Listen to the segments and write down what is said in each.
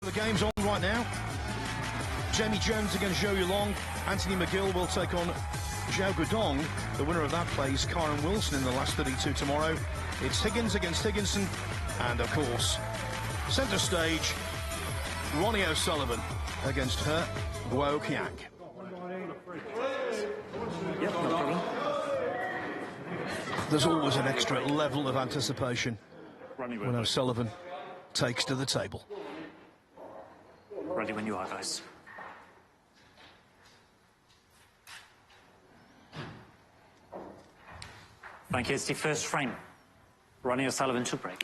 The game's on right now. Jamie Jones against Zhou Yulong. Anthony McGill will take on Zhao Guodong. The winner of that plays Kyron Wilson in the last 32 tomorrow. It's Higgins against Higginson. And, of course, centre stage, Ronnie O'Sullivan against her Guoqiang. Yep, no problem. There's always an extra level of anticipation when O'Sullivan takes to the table. Ready when you are, guys. Thank you. It's the first frame. Ronnie O'Sullivan to break.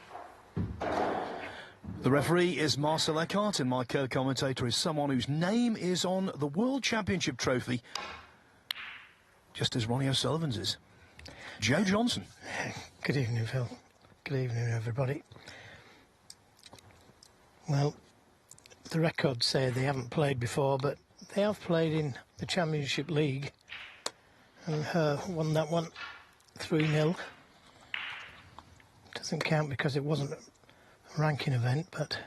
The referee is Marcel Eckhart, and my co-commentator is someone whose name is on the World Championship trophy, just as Ronnie O'Sullivan's is. Joe Johnson. Good evening, Phil. Good evening, everybody. Well, the records say they haven't played before, but they have played in the Championship League, and won that one 3-0. Doesn't count because it wasn't a ranking event, but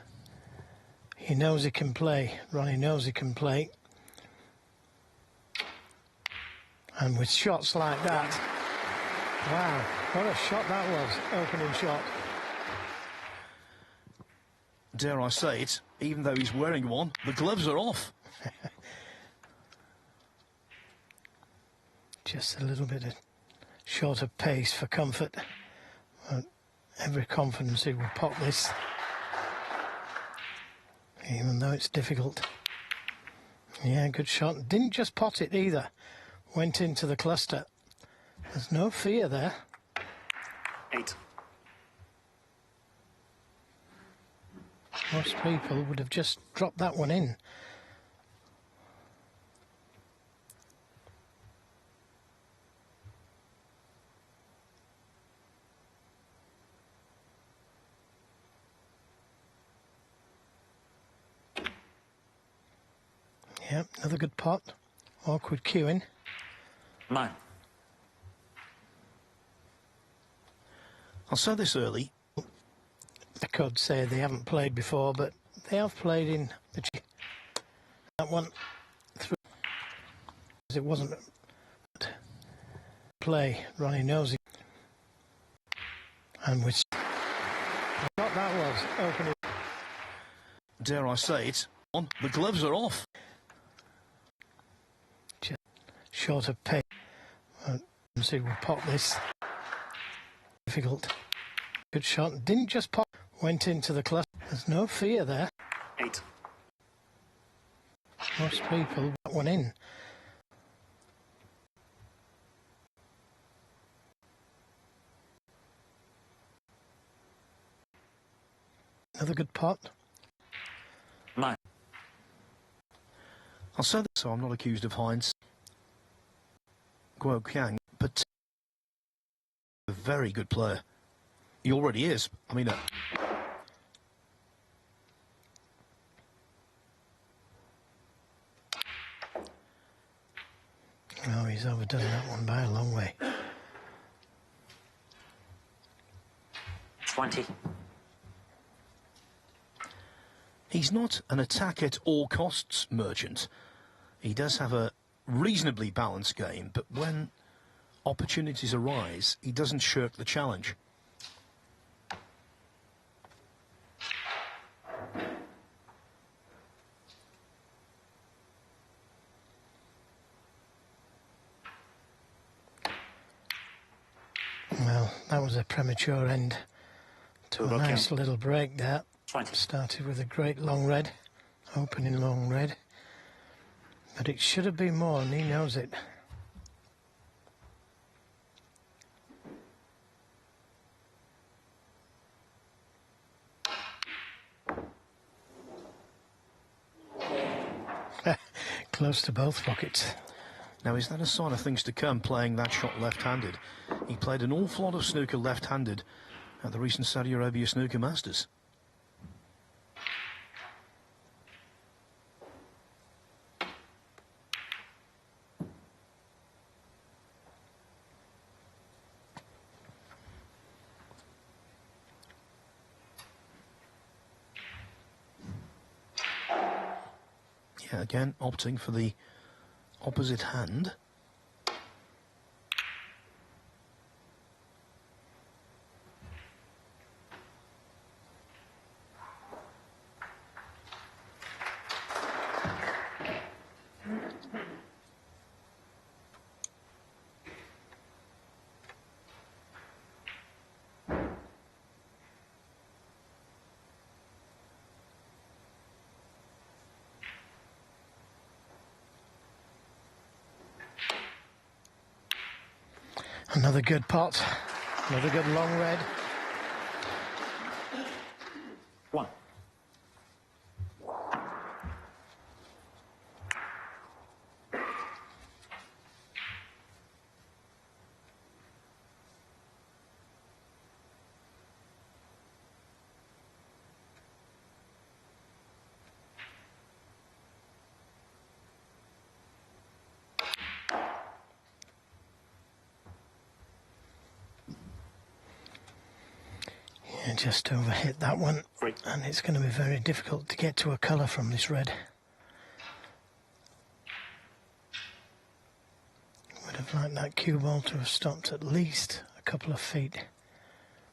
he knows he can play. Ronnie knows he can play. And with shots like that, wow, what a shot that was, opening shot. Dare I say it, even though he's wearing one, the gloves are off. Just a little bit of short of pace for comfort. Every confidence he will pop this, even though it's difficult. Yeah, good shot. Didn't just pot it either. Went into the cluster. There's no fear there. 8. Most people would have just dropped that one in. Yep, another good pot. Awkward queuing. 9. I'll say this early. The codes say they haven't played before, but they have played in the that one through. It wasn't play. Ronnie knows it. And which what that was opening. Dare I say it, the gloves are off. Just short of pace. See, we'll pop this. Difficult. Good shot. Didn't just pop. Went into the cluster. There's no fear there. 8. Most people that one in. Another good pot. 9. I'll say that, so I'm not accused of Heinz. Guoqiang, but a very good player. He already is. I mean, oh, he's overdone that one by a long way. 20. he's not an attack at all costs merchant. He does have a reasonably balanced game, but when opportunities arise, he doesn't shirk the challenge. Well, that was a premature end to a nice little break there. 20. Started with a great long red, opening long red, but it should have been more, and he knows it. Close to both pockets. Now, is that a sign of things to come, playing that shot left-handed? He played an awful lot of snooker left-handed at the recent Saudi Arabia Snooker Masters. Yeah, again, opting for the opposite hand. Another good pot, another good long red. 1. Yeah, just overhit that one, 3. and it's going to be very difficult to get to a colour from this red. Would have liked that cue ball to have stopped at least a couple of feet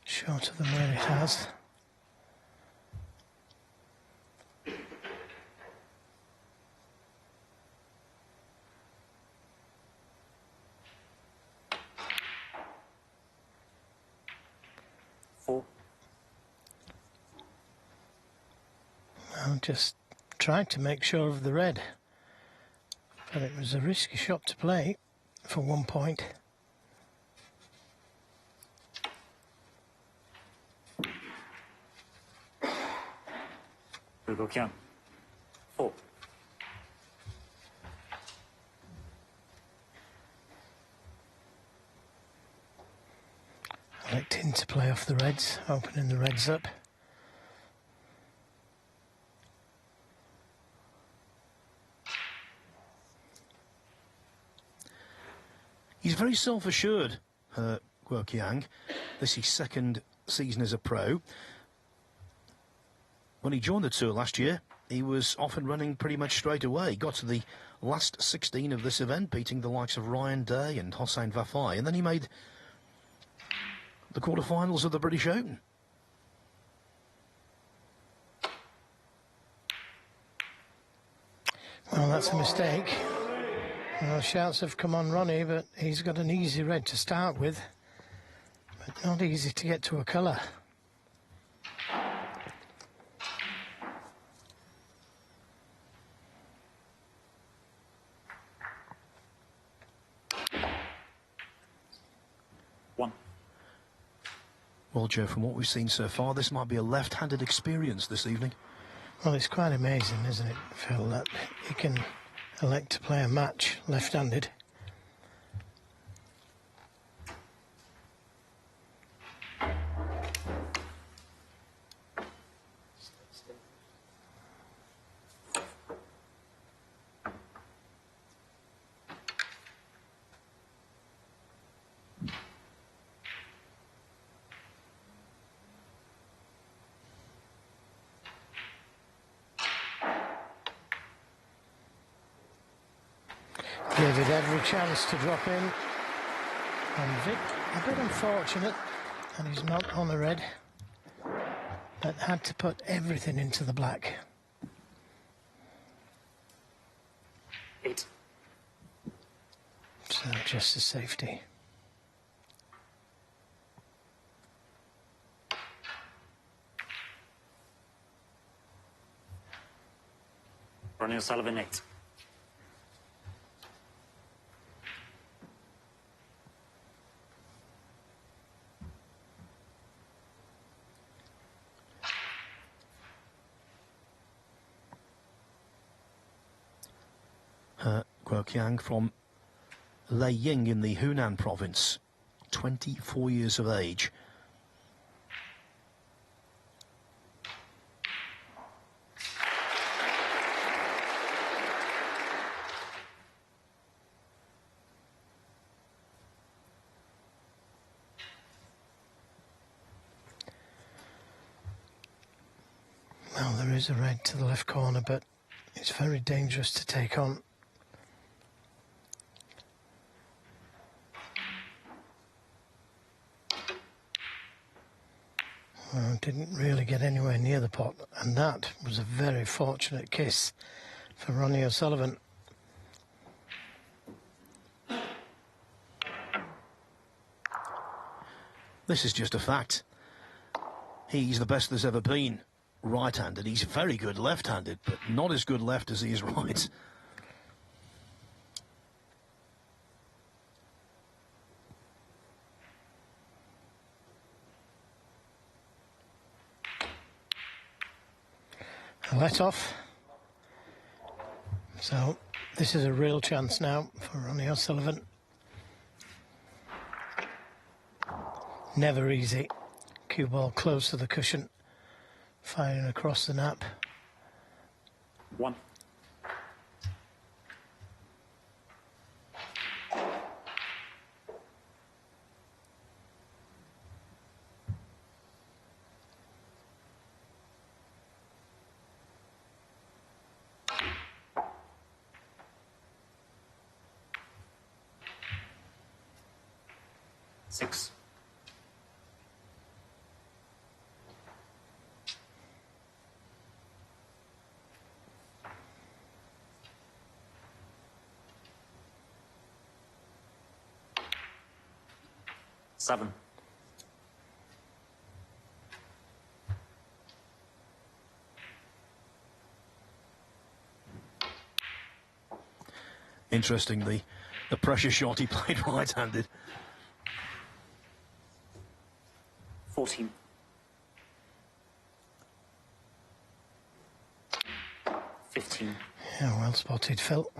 shorter than where it has. Well, just tried to make sure of the red, but it was a risky shot to play for 1 point. Guoqiang. 4. Electing to play off the reds, opening the reds up. He's very self-assured, Guoqiang. This is his second season as a pro. When he joined the tour last year, he was off and running pretty much straight away. He got to the last 16 of this event, beating the likes of Ryan Day and Hossein Vafai, and then he made the quarterfinals of the British Open. Well, that's a mistake. Well, shouts have come on Ronnie, but he's got an easy red to start with, but not easy to get to a colour. Well, Joe, from what we've seen so far, this might be a left-handed experience this evening. Well, it's quite amazing, isn't it, Phil, that he can elect to play a match left-handed. Gave it every chance to drop in, and Vic, a bit unfortunate, and he's not on the red, but had to put everything into the black. 8. So just a safety. Ronnie O'Sullivan, 8. Guoqiang from Leiying in the Hunan province, 24 years of age. Well, there is a red to the left corner, but It's very dangerous to take on. Well, didn't really get anywhere near the pot, and that was a very fortunate kiss for Ronnie O'Sullivan. This is just a fact. He's the best there's ever been right-handed. He's very good left-handed, but not as good left as he is right. A let-off. So this is a real chance now for Ronnie O'Sullivan. Never easy. Cue ball close to the cushion, firing across the nap. 1. Six. Seven. Interestingly, the pressure shot he played right-handed. 14. 15. Yeah, well spotted, Phil.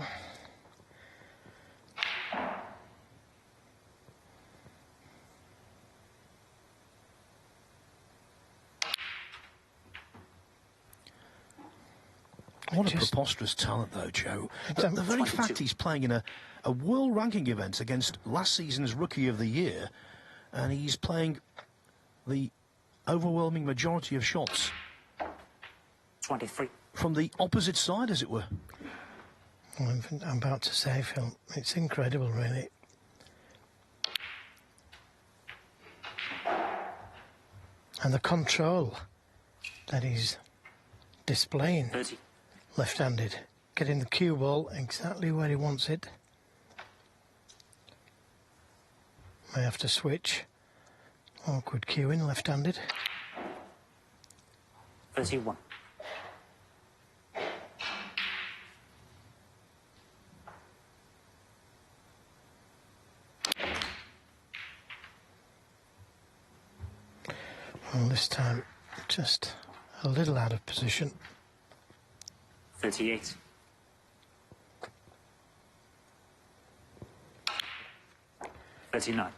What a preposterous talent, though, Joe. The very 22. fact he's playing in a world ranking event against last season's Rookie of the Year, and he's playing the overwhelming majority of shots 23. from the opposite side, as it were. Well, I'm about to say, Phil, it's incredible, really. And the control that he's displaying. 30. Left-handed, getting the cue ball exactly where he wants it. May have to switch. Awkward cueing, left-handed. 31. Well, this time just a little out of position. 38. 39.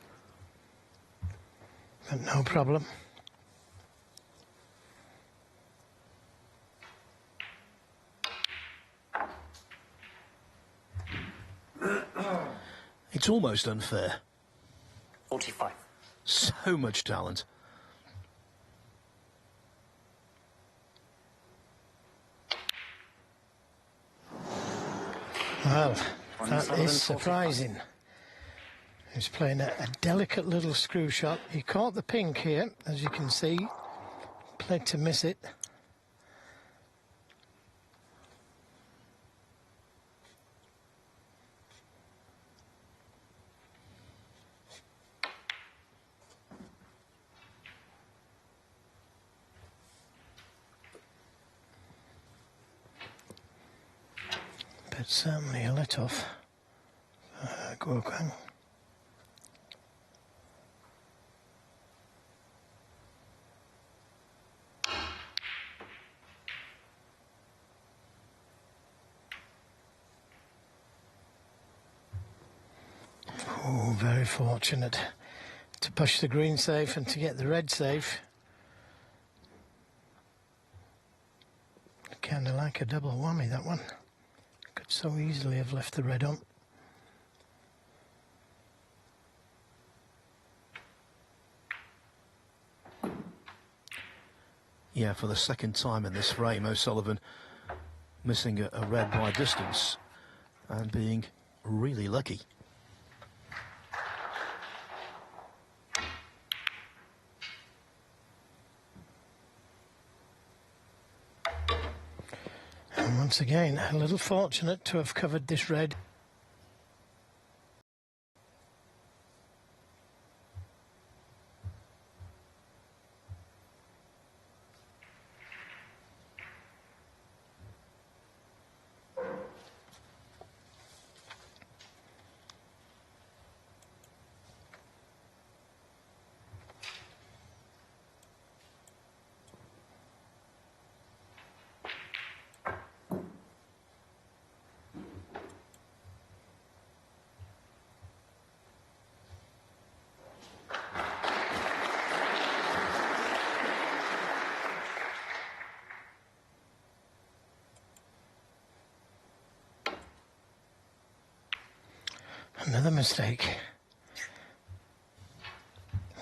But no problem. It's almost unfair. 45. So much talent. Well, that is surprising. He's playing a delicate little screw shot. He caught the pink here, as you can see. Played to miss it. But certainly a let-off for Guoqiang. Oh, very fortunate to push the green safe and to get the red safe. Kind of like a double whammy, that one. Could so easily have left the red on. Yeah, for the second time in this frame, O'Sullivan missing a red by distance and being really lucky. And once again, a little fortunate to have covered this red. Another mistake.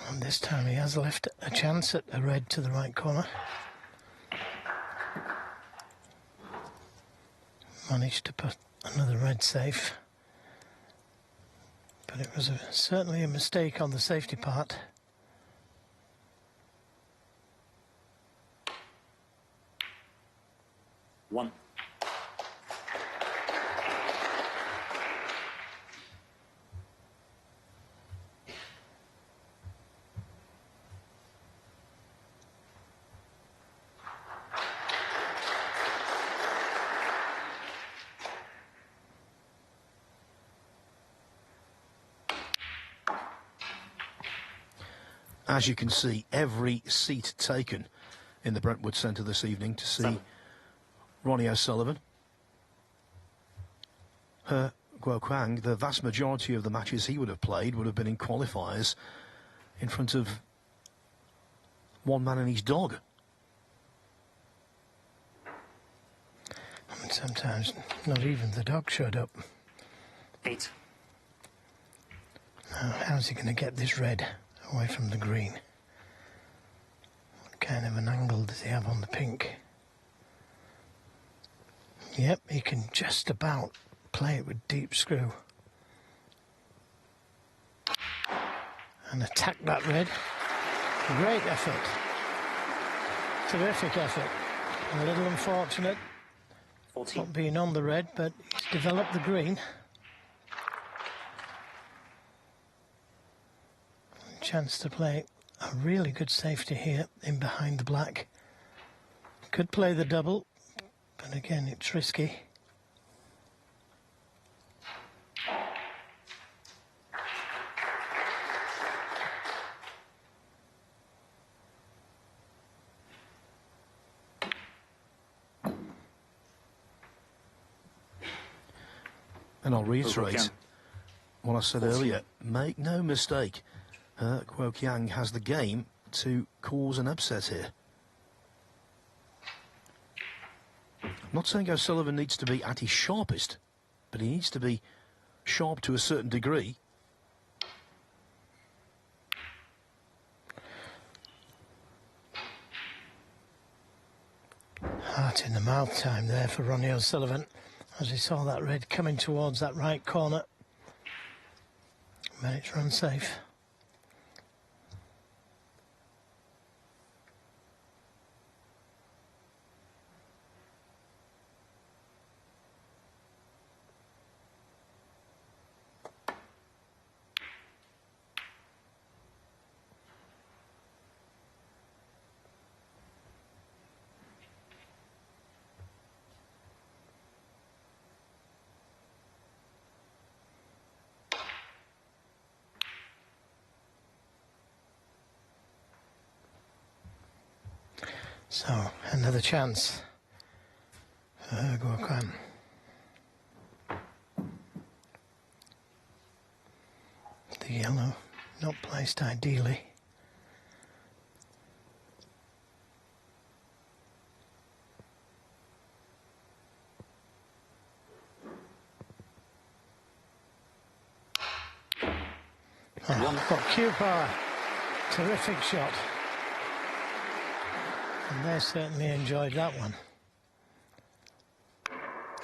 And this time he has left a chance at a red to the right corner. Managed to put another red safe. But it was certainly a mistake on the safety part. One. As you can see, every seat taken in the Brentwood Centre this evening to see Ronnie O'Sullivan. Guoqiang, the vast majority of the matches he would have played would have been in qualifiers in front of one man and his dog. And sometimes not even the dog showed up. 8. Now, how's he going to get this red away from the green? What kind of an angle does he have on the pink? Yep, he can just about play it with deep screw. And attack that red. Great effort. Terrific effort. A little unfortunate 14. not being on the red, but he's developed the green. Chance to play a really good safety here in behind the black. Could play the double, but again it's risky. And I'll reiterate what I said earlier. Make no mistake, Guoqiang has the game to cause an upset here. I'm not saying O'Sullivan needs to be at his sharpest, but he needs to be sharp to a certain degree. Heart in the mouth time there for Ronnie O'Sullivan as he saw that red coming towards that right corner. But it's run safe. So, another chance for Guoqiang. The yellow not placed ideally. Oh, got cue power. Terrific shot. And they certainly enjoyed that one.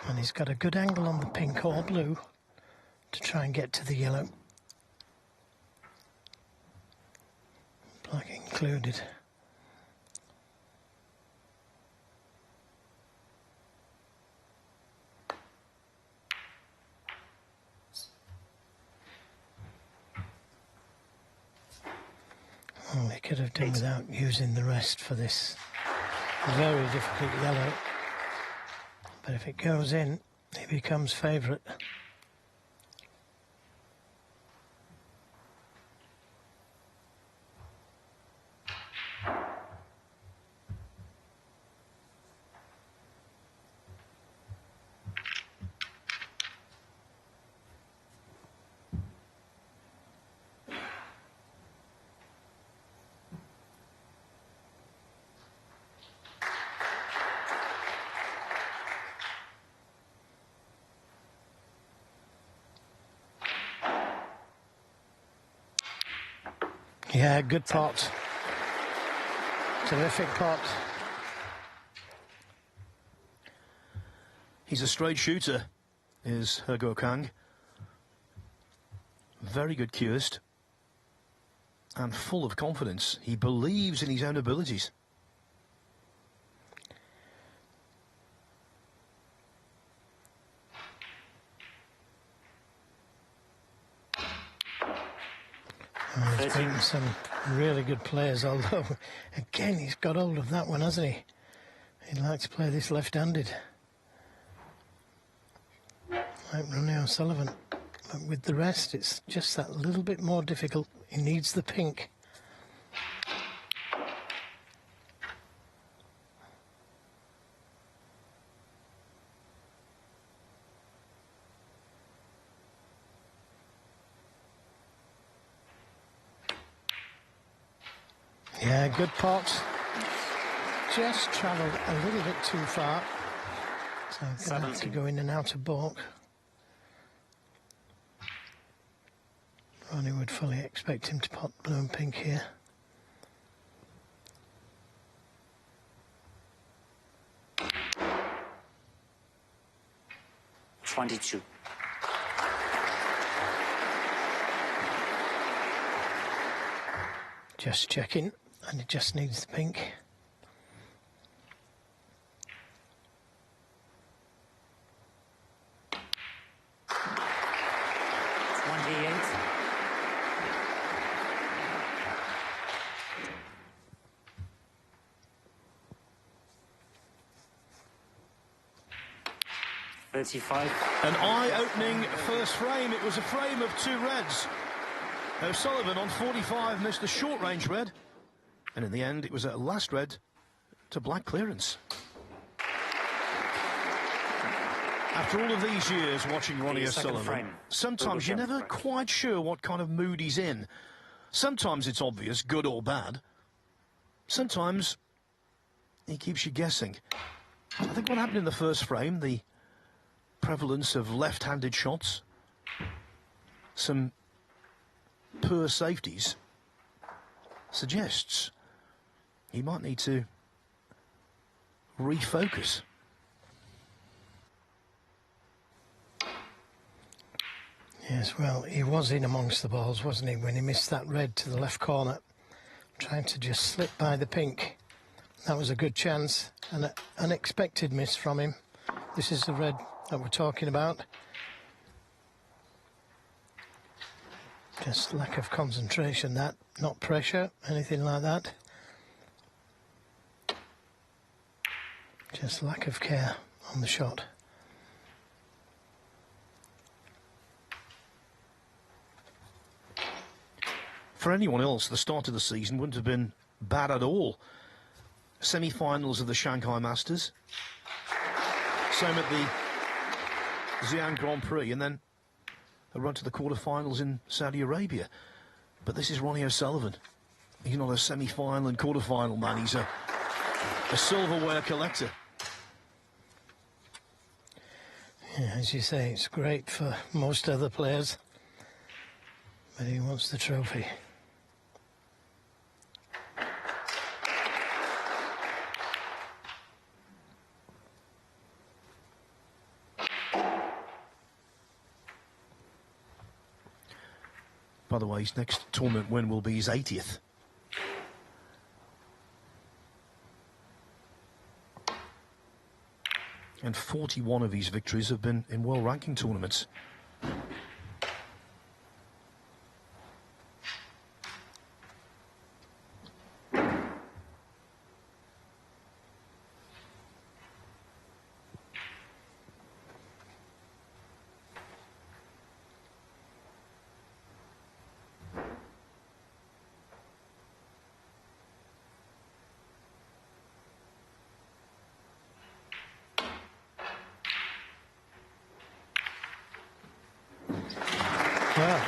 And he's got a good angle on the pink or blue to try and get to the yellow. Black included. Oh, he could have done without using the rest for this very difficult yellow. But if it goes in, he becomes favourite. Yeah, good pot. Terrific pot. He's a straight shooter, is Guoqiang. Very good cueist and full of confidence. He believes in his own abilities. He's beaten some really good players, although, again, he's got hold of that one, hasn't he? He'd like to play this left-handed. Like Ronnie O'Sullivan. But with the rest, it's just that little bit more difficult. He needs the pink. Yeah, good pot. Just travelled a little bit too far. So I'm going to have to go in and out of balk. Ronnie would fully expect him to pot blue and pink here. $22. Just checking, and it just needs the pink. An eye-opening first frame. It was a frame of two reds. O'Sullivan on 45 missed the short-range red, and in the end it was a last red to black clearance. After all of these years watching Ronnie O'Sullivan, sometimes you're never quite sure what kind of mood he's in. Sometimes it's obvious, good or bad. Sometimes he keeps you guessing. I think what happened in the first frame, the prevalence of left-handed shots, some poor safeties, suggests he might need to refocus. Yes, well, he was in amongst the balls, wasn't he, when he missed that red to the left corner, trying to just slip by the pink. That was a good chance, an unexpected miss from him. This is the red that we're talking about. Just lack of concentration, that, not pressure, anything like that. Just lack of care on the shot. For anyone else, the start of the season wouldn't have been bad at all. Semi-finals of the Shanghai Masters, same at the Xi'an Grand Prix, and then a run to the quarterfinals in Saudi Arabia. But this is Ronnie O'Sullivan. He's not a semi-final and quarterfinal man. He's a silverware collector. Yeah, as you say, it's great for most other players, but he wants the trophy. By the way, his next tournament win will be his 80th. And 41 of his victories have been in world ranking tournaments. Well,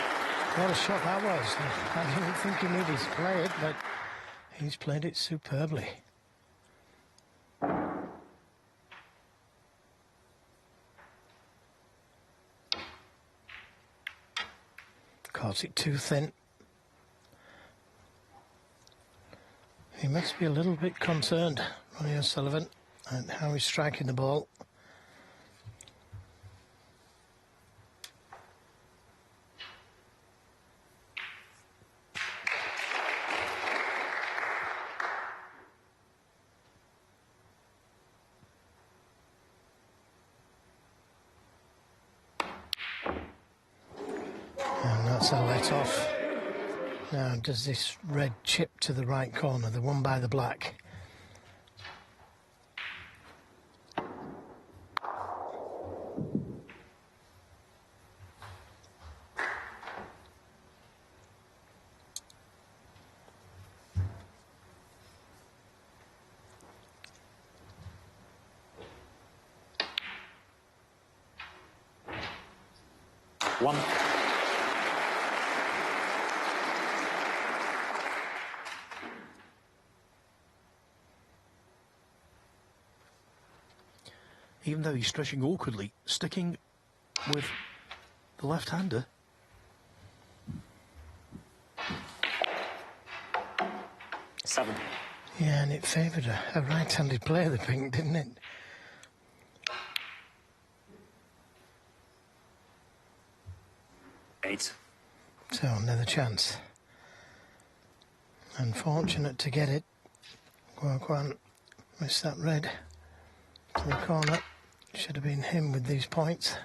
what a shot that was. I didn't think he needed to play it, but he's played it superbly. Caught it too thin. He must be a little bit concerned, Ronnie O'Sullivan, at how he's striking the ball. And that's a let off. Now, does this red chip to the right corner, the one by the black? One. Even though he's stretching awkwardly, sticking with the left-hander. Seven. Yeah, and it favoured a right-handed player, the pink, didn't it? Eight. So, another chance. Unfortunate to get it. Guoqiang missed that red to the corner. Should have been him with these points.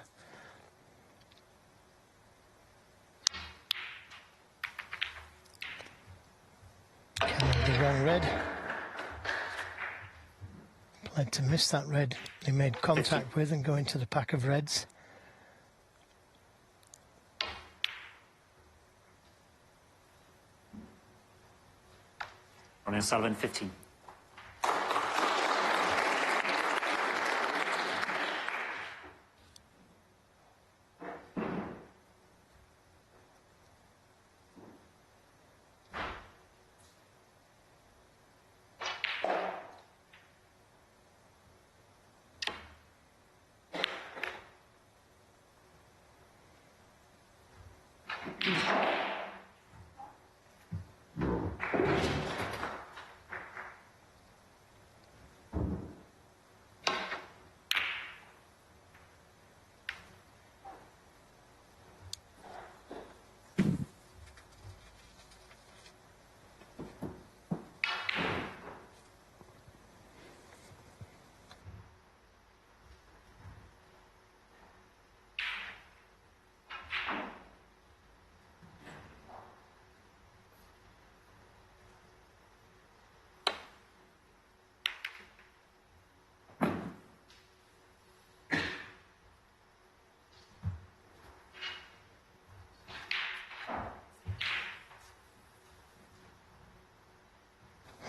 Cannot be wrong red. Played to miss that red he made contact with and go into the pack of reds. Ronnie O'Sullivan, 15.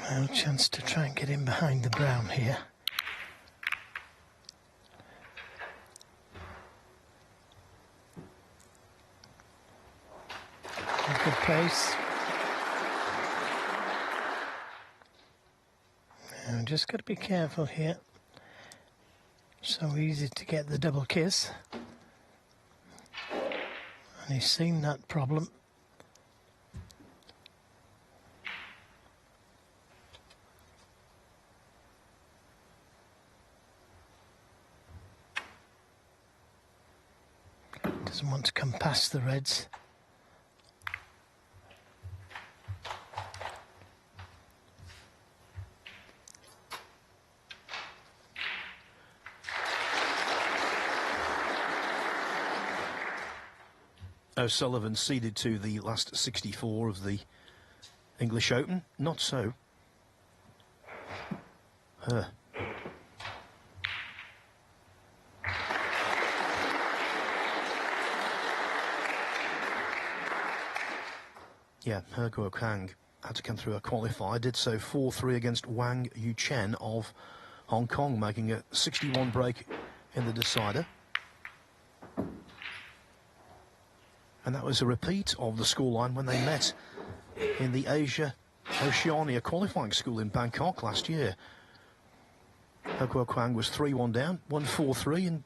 Well, chance to try and get in behind the brown here. A good pace. Now, just got to be careful here. So easy to get the double kiss. And he's seen that problem. Doesn't want to come past the reds. O'Sullivan ceded to the last 64 of the English Open. Not so. Her. Yeah, her Guoqiang had to come through a qualifier, did so 4-3 against Wang Yuchen of Hong Kong, making a 61 break in the decider. And that was a repeat of the scoreline when they met in the Asia Oceania qualifying school in Bangkok last year. Her Guoqiang was 3-1 down, won 4-3, and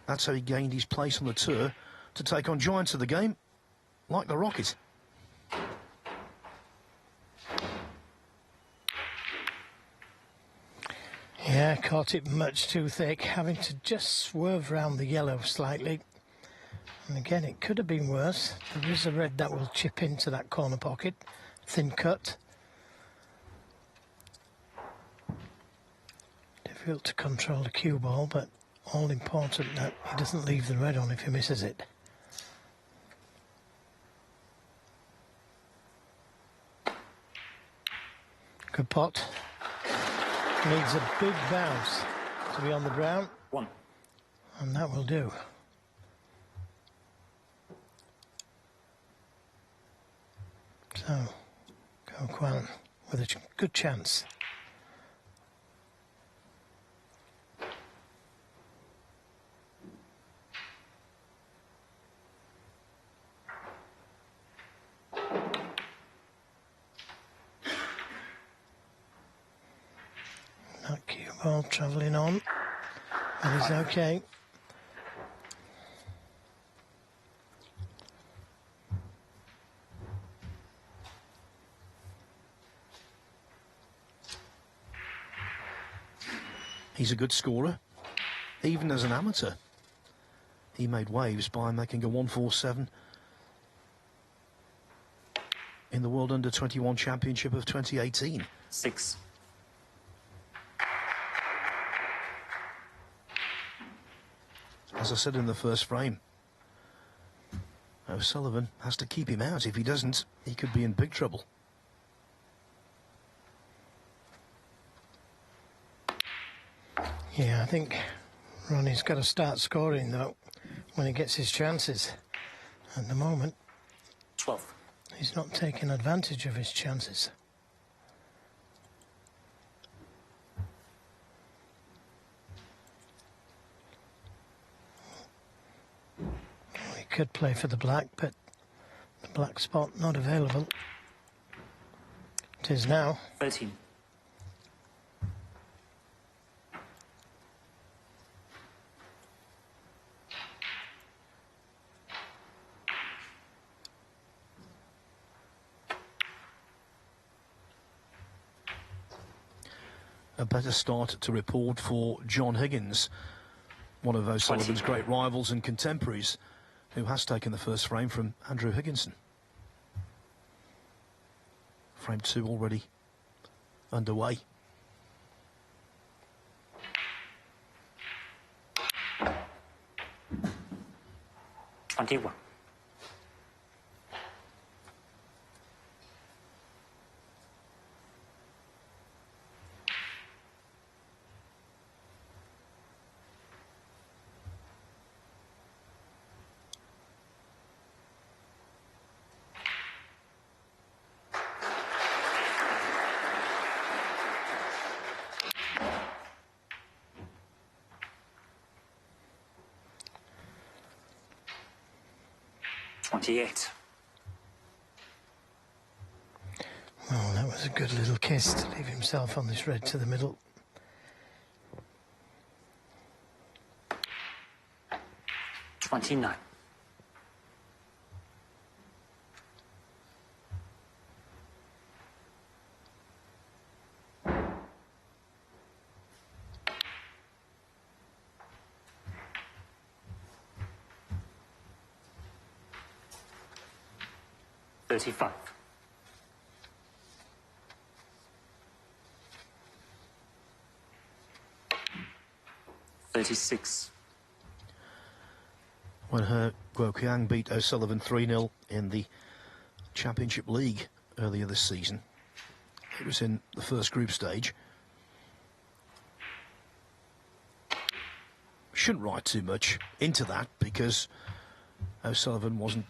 that's how he gained his place on the tour to take on giants of the game like the Rocket. Yeah, caught it much too thick, having to just swerve round the yellow slightly. And again, it could have been worse. There is a red that will chip into that corner pocket. Thin cut. Difficult to control the cue ball, but all important that he doesn't leave the red on if he misses it. Good pot. Needs a big bounce to be on the brown. One. And that will do. So, Guoqiang with a good chance. That cue ball travelling on. That is okay. He's a good scorer, even as an amateur. He made waves by making a 147 in the World Under-21 Championship of 2018. 6. As I said in the first frame, O'Sullivan has to keep him out. If he doesn't, he could be in big trouble. Yeah, I think Ronnie's got to start scoring, though, when he gets his chances. At the moment, 12. he's not taking advantage of his chances. He could play for the black, but the black spot not available. It is now. 13. A better start to report for John Higgins, one of O'Sullivan's great rivals and contemporaries, who has taken the first frame from Andrew Higginson. Frame 2 already underway. Twenty-one. $28. Oh, that was a good little kiss to leave himself on this red to the middle. $29. $35. 36. when her Guoqiang beat O'Sullivan 3-0 in the Championship League earlier this season. It was in the first group stage. Shouldn't write too much into that because O'Sullivan wasn't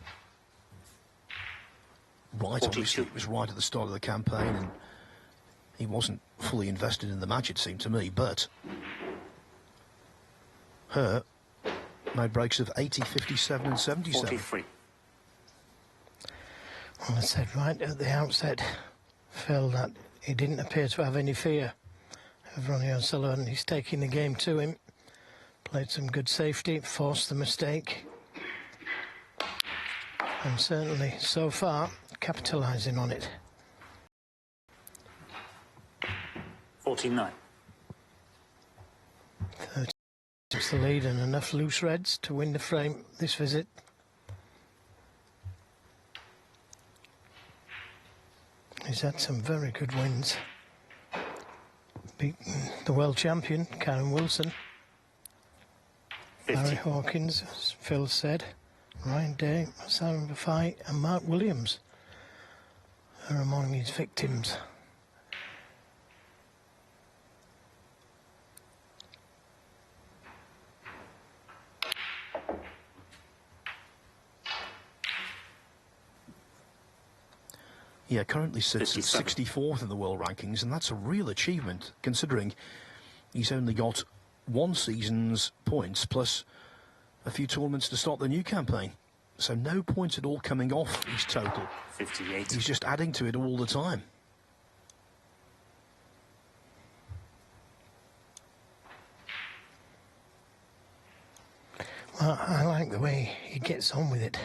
right, obviously. It was right at the start of the campaign and he wasn't fully invested in the match, it seemed to me, but her made breaks of 80, 57 and 77. 43. Well, I said right at the outset, Phil, that he didn't appear to have any fear of Ronnie O'Sullivan. He's taking the game to him. Played some good safety, forced the mistake. And certainly, so far, capitalising on it. 49. 36 the lead and enough loose reds to win the frame this visit. He's had some very good wins. Beaten the world champion, Karen Wilson. 50. Barry Hawkins, as Phil said. Ryan Day, Simon Bafai and Mark Williams are among his victims. Yeah, currently sits at 57. 64th in the world rankings, and that's a real achievement, considering he's only got one season's points, plus a few tournaments to start the new campaign. So no points at all coming off his total. 58. He's just adding to it all the time. Well, I like the way he gets on with it.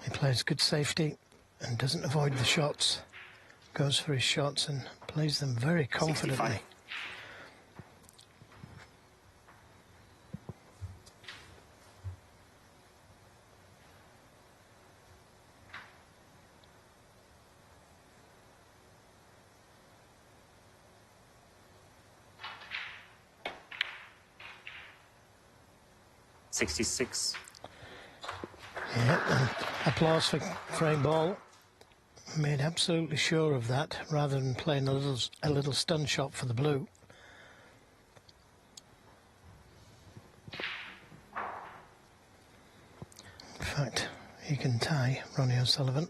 He plays good safety and doesn't avoid the shots. Goes for his shots and plays them very confidently. 65. $66. Yeah, and applause for frame ball. Made absolutely sure of that, rather than playing a little stun shot for the blue. In fact, he can tie Ronnie O'Sullivan.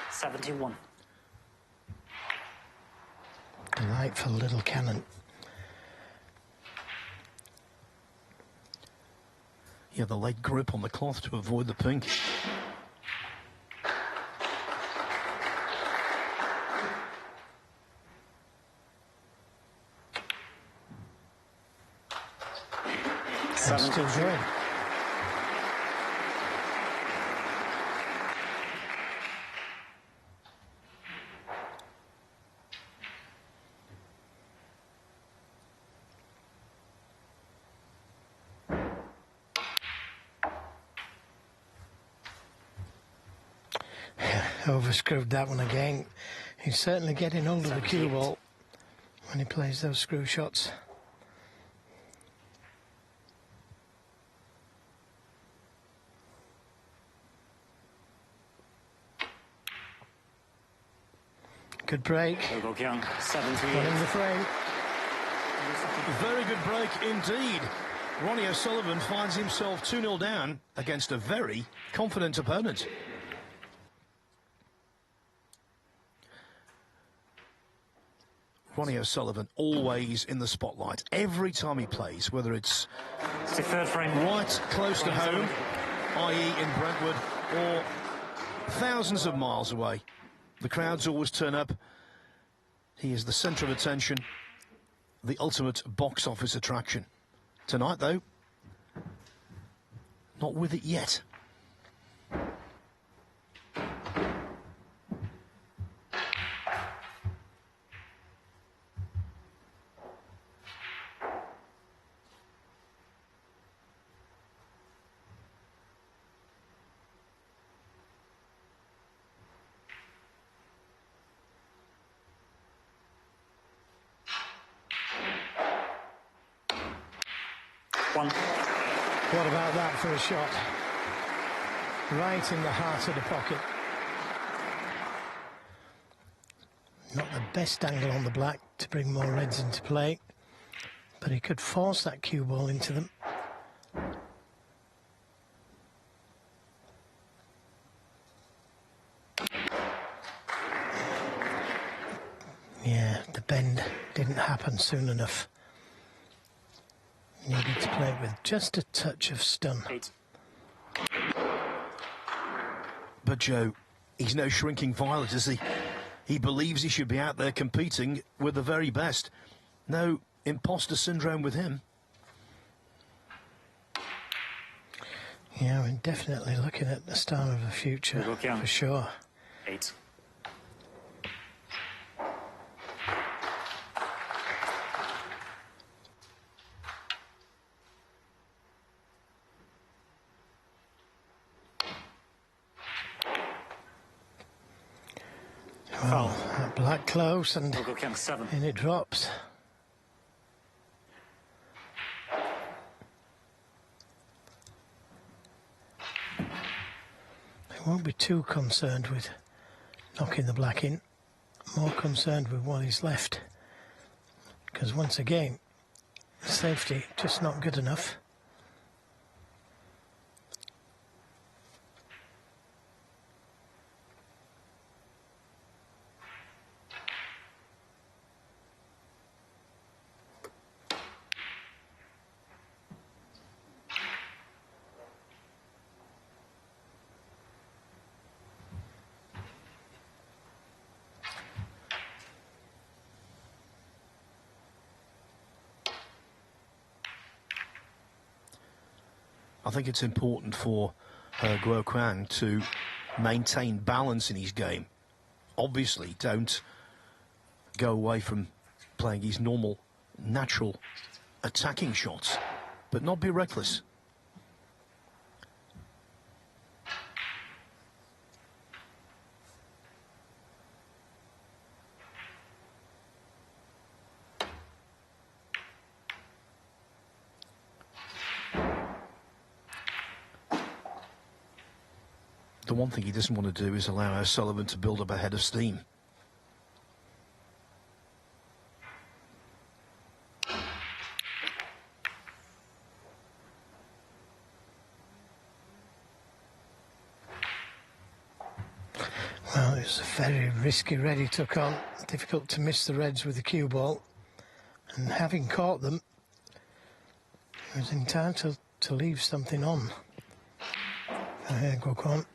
$71. Delightful little cannon. Yeah, the leg grip on the cloth to avoid the pink. And still going. Overscrewed that one again. He's certainly getting hold of the cue ball when he plays those screw shots. Good break. Guoqiang, 78. Winning the frame. Very good break indeed. Ronnie O'Sullivan finds himself 2-0 down against a very confident opponent. Ronnie O'Sullivan always in the spotlight every time he plays, whether it's It's the third frame. right close to home, i.e. in Brentwood, or thousands of miles away. The crowds always turn up. He is the centre of attention, the ultimate box office attraction. Tonight, though, not with it yet. 1. What about that for a shot? Right in the heart of the pocket. Not the best angle on the black to bring more reds into play, but he could force that cue ball into them. Yeah, the bend didn't happen soon enough. Needed to play it with just a touch of stun. 8. But Joe, he's no shrinking violet, is he? He believes he should be out there competing with the very best. No imposter syndrome with him. Yeah, we're definitely looking at the start of a future, Guoqiang. for sure. 8. Well, that black close and Guoqiang 7. in it drops. They won't be too concerned with knocking the black in, more concerned with what is left. Because once again, safety just not good enough. I think it's important for Guoqiang to maintain balance in his game. Obviously, don't go away from playing his normal, natural attacking shots, but not be reckless. The one thing he doesn't want to do is allow O'Sullivan to build up a head of steam. Well, it was a very risky red he took on. Difficult to miss the reds with the cue ball. And having caught them, he was entitled to leave something on. Here, Guoqiang.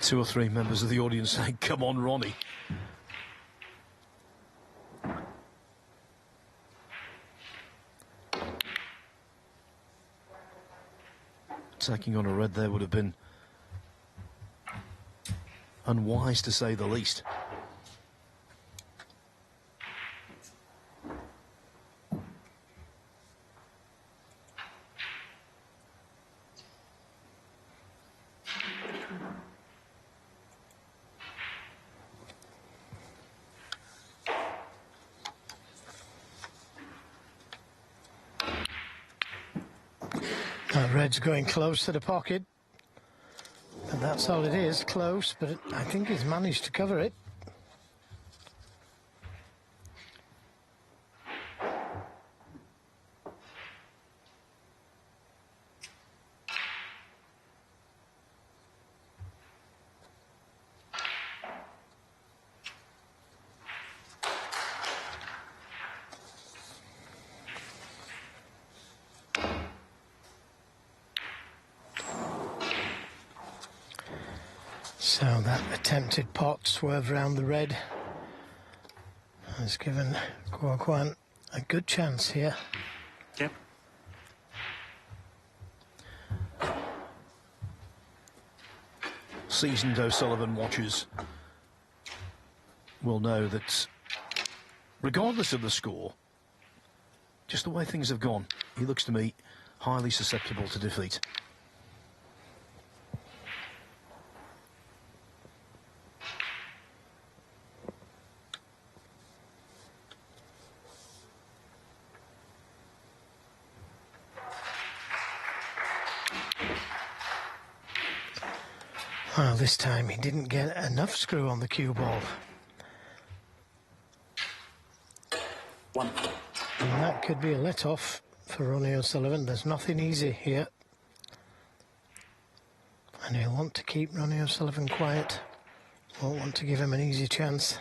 Two or three members of the audience saying, "Come on, Ronnie." Attacking on a red there would have been unwise, to say the least. That red's going close to the pocket. And that's all it is, close, but I think he's managed to cover it. So that attempted pot swerve around the red has given Guoqiang a good chance here. Yep. seasoned O'Sullivan watchers will know that regardless of the score, just the way things have gone, he looks to me highly susceptible to defeat. Well, this time he didn't get enough screw on the cue ball. One. And that could be a let-off for Ronnie O'Sullivan. There's nothing easy here. And he'll want to keep Ronnie O'Sullivan quiet. Won't want to give him an easy chance.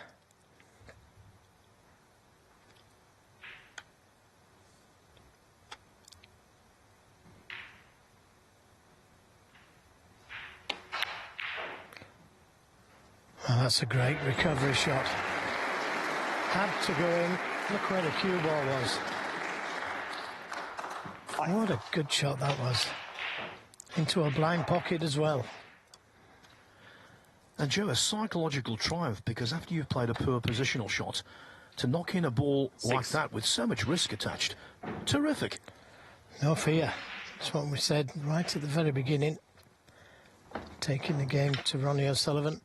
Well, that's a great recovery shot. Had to go in. Look where the cue ball was. What a good shot that was. Into a blind pocket as well. And Joe, a psychological triumph, because after you've played a poor positional shot, to knock in a ball like that with so much risk attached, terrific. No fear. That's what we said right at the very beginning. Taking the game to Ronnie O'Sullivan.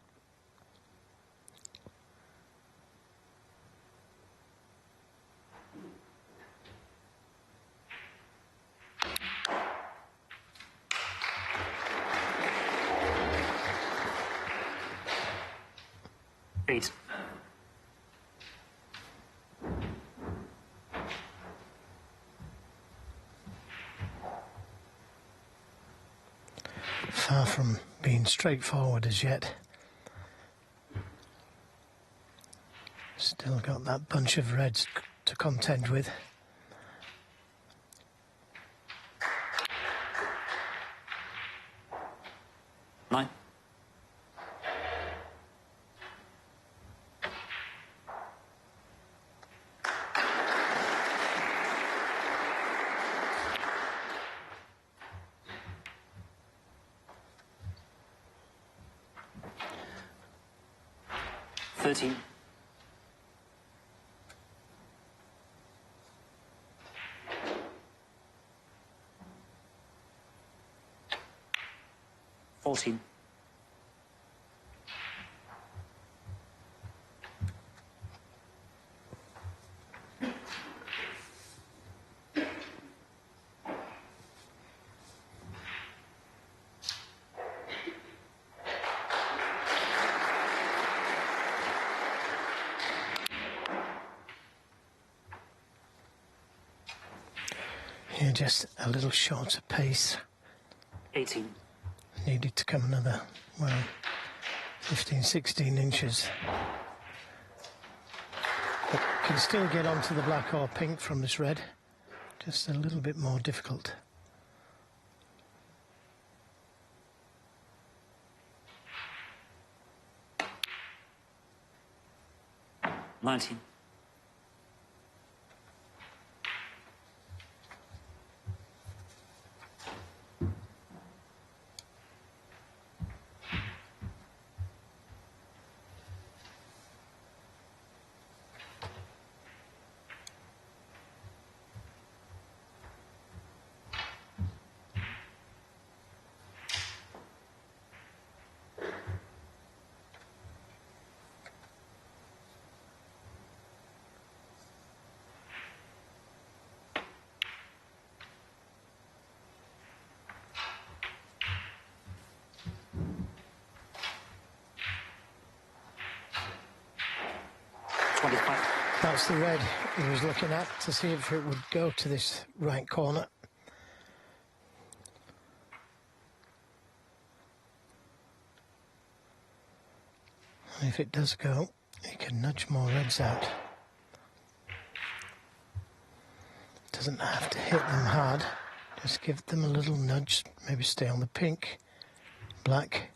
Eight. Far from being straightforward as yet. Still got that bunch of reds to contend with. Nine. Thirteen. Fourteen. Yeah, just a little shorter pace. 18. Needed to come another, well, 15, 16 inches. But can still get onto the black or pink from this red. Just a little bit more difficult. Nineteen. That's the red he was looking at to see if it would go to this right corner. And if it does go, he can nudge more reds out. Doesn't have to hit them hard, just give them a little nudge, maybe stay on the pink, black.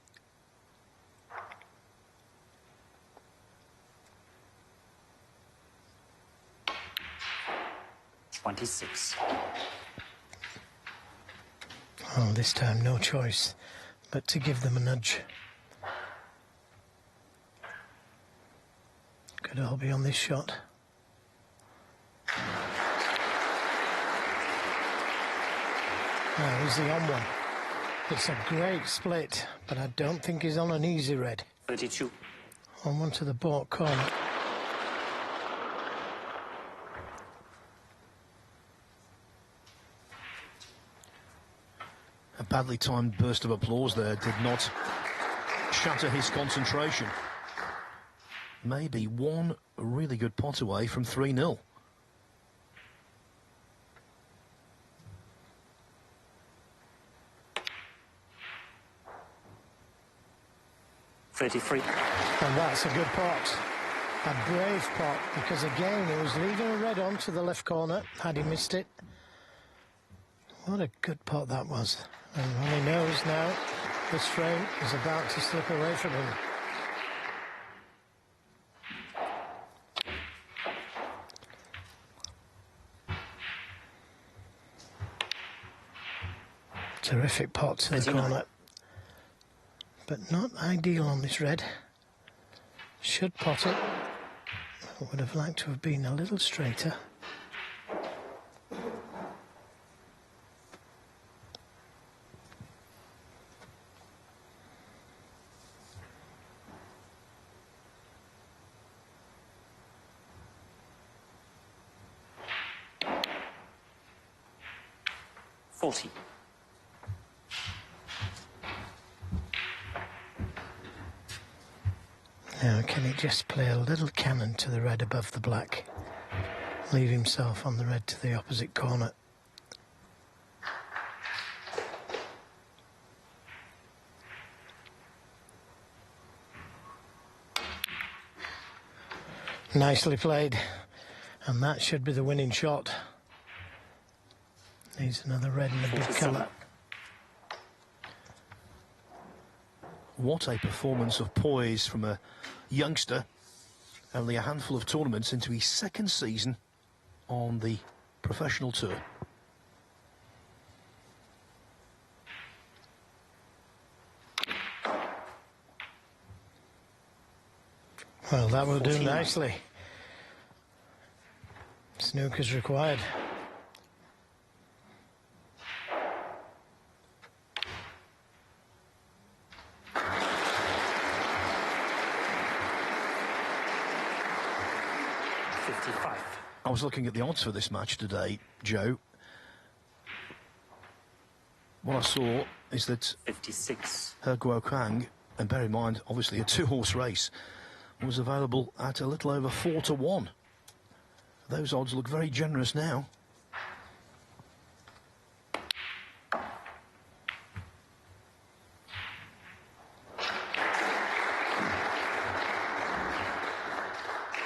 26. Oh, this time no choice but to give them a nudge. Could all be on this shot. Here's the on one. It's a great split, but I don't think he's on an easy red. 32. On one to the baulk corner. A badly timed burst of applause there did not shatter his concentration. Maybe one really good pot away from 3-0. And that's a good pot. A brave pot, because again he was leaving a red on to the left corner had he missed it. What a good pot that was. And Ronnie knows now this frame is about to slip away from him. Terrific pot to the corner. But not ideal on this red. Should pot it. I would have liked to have been a little straighter. Now, can he just play a little cannon to the red above the black? Leave himself on the red to the opposite corner. Nicely played. And that should be the winning shot. Needs another red and a big colour. What a performance of poise from a youngster, only a handful of tournaments into his second season on the professional tour. Well, that will do nicely. Snooker's required. I was looking at the odds for this match today, Joe. What I saw is that 56. Guoqiang, and bear in mind, obviously a two-horse race, was available at a little over 4-1. Those odds look very generous now.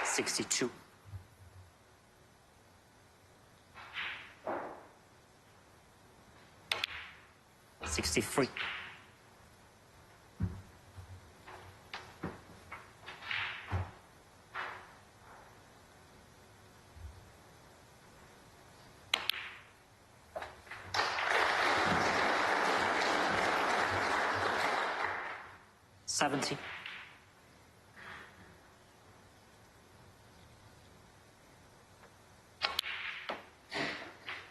$62. 63. 70.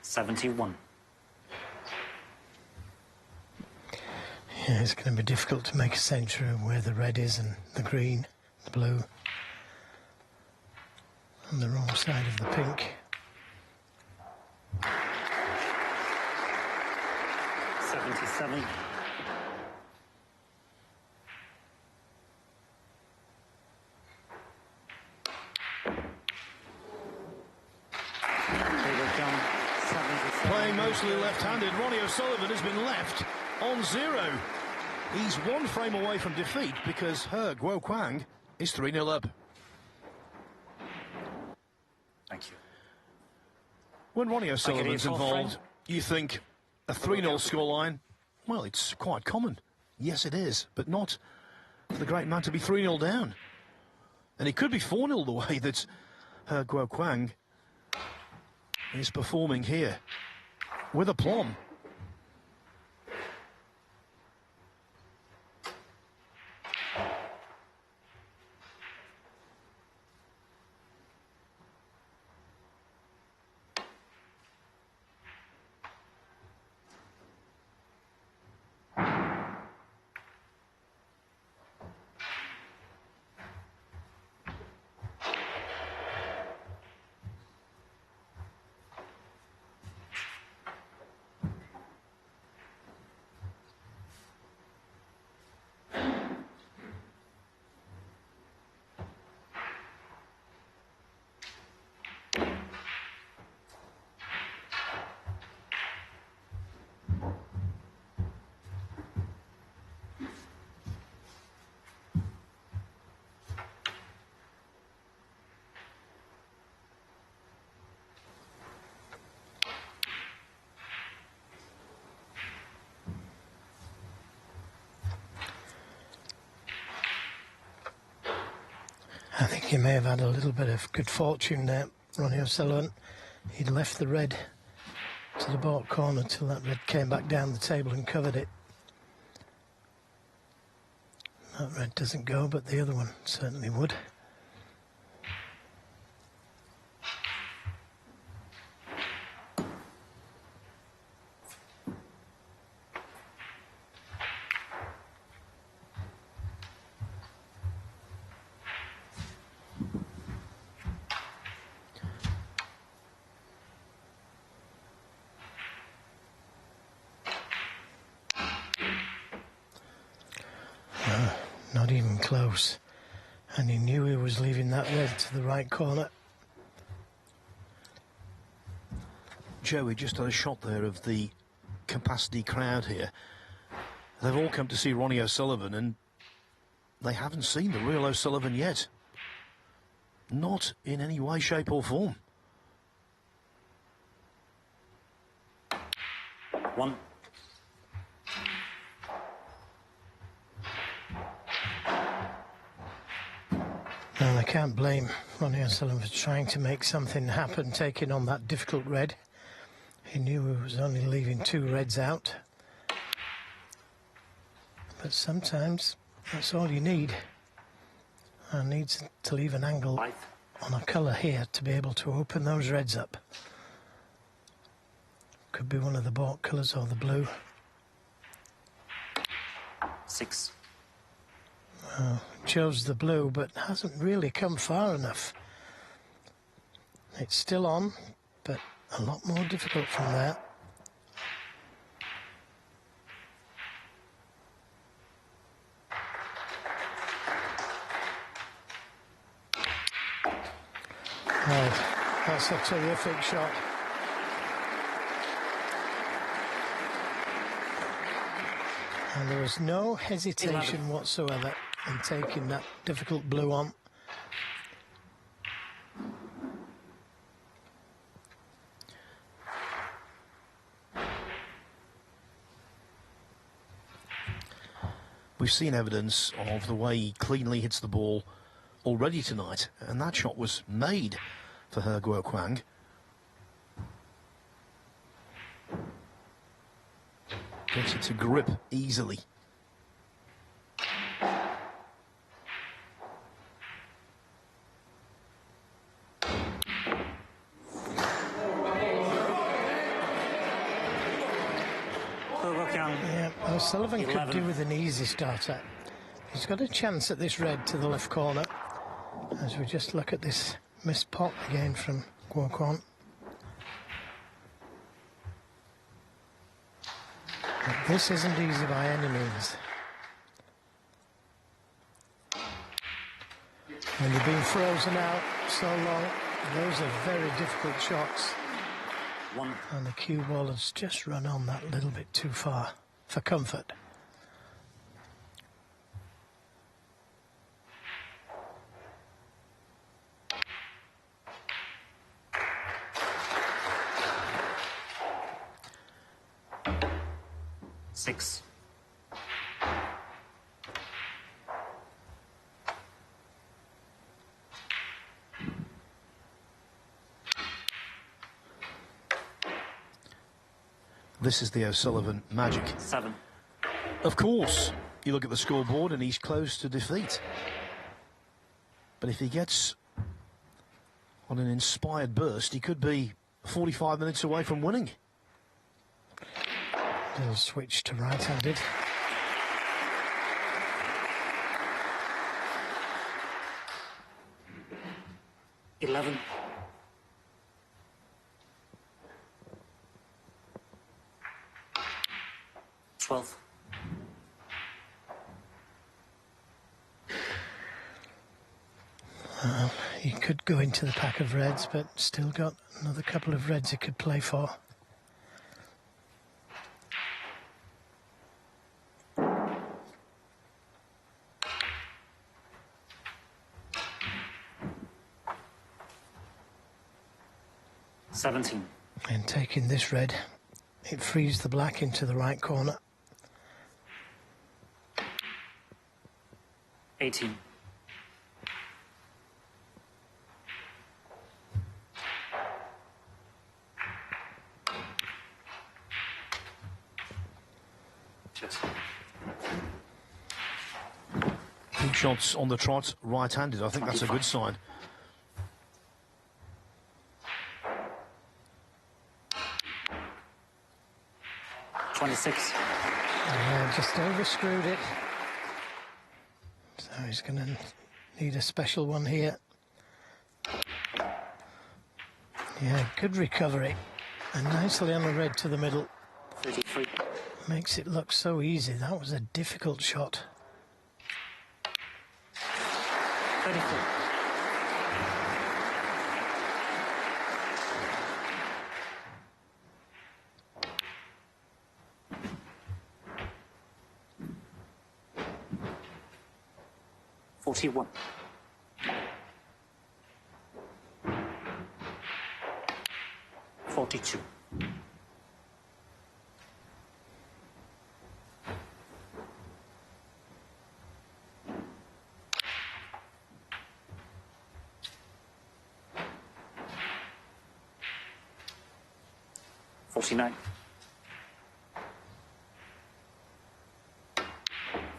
71. Yeah, it's going to be difficult to make a centre of where the red is and the green, the blue, on the wrong side of the pink. 77. Playing mostly left-handed, Ronnie O'Sullivan has been left on 0. He's one frame away from defeat because Guoqiang is 3-0 up. Thank you. When Ronnie O'Sullivan's involved, you think a 3-0 scoreline, well, it's quite common. Yes, it is, but not for the great man to be 3-0 down. And it could be 4-0 the way that Guoqiang is performing here with aplomb. I think he may have had a little bit of good fortune there, Ronnie O'Sullivan. He'd left the red to the baulk corner till that red came back down the table and covered it. That red doesn't go, but the other one certainly would. Not even close, and he knew he was leaving that red to the right corner. Joey just had a shot there of the capacity crowd here. They've all come to see Ronnie O'Sullivan, and they haven't seen the real O'Sullivan yet. Not in any way, shape or form. 1. Well, I can't blame Ronnie O'Sullivan for trying to make something happen, taking on that difficult red. He knew he was only leaving 2 reds out. But sometimes that's all you need. I need to leave an angle 5. on a colour here to be able to open those reds up. Could be one of the baulk colours or the blue. 6. Chose the blue, but hasn't really come far enough. It's still on, but a lot more difficult from there. Oh, that's a terrific shot. And there was no hesitation whatsoever in taking that difficult blue on. We've seen evidence of the way he cleanly hits the ball already tonight, and that shot was made for her Guoqiang. Gets it to grip easily. Guoqiang. Yeah, O'Sullivan could 11. do with an easy starter. He's got a chance at this red to the left corner. As we just look at this missed pot again from Guoqiang. But this isn't easy by any means. When you've been frozen out so long, those are very difficult shots. 1. And the cue ball has just run on that little bit too far for comfort. Six. This is the O'Sullivan magic. 7. Of course, you look at the scoreboard and he's close to defeat. But if he gets on an inspired burst, he could be 45 minutes away from winning. Little switch to right-handed. $11. 12. He could go into the pack of reds, but still got another couple of reds he could play for. $17. And taking this red, it frees the black into the right corner. 18. shots on the trot, right-handed. I think that's a good sign. Just overscrewed it. So he's going to need a special one here. Yeah, good recovery. And nicely on the red to the middle. 33. Makes it look so easy. That was a difficult shot. 34. $41. 42. 49.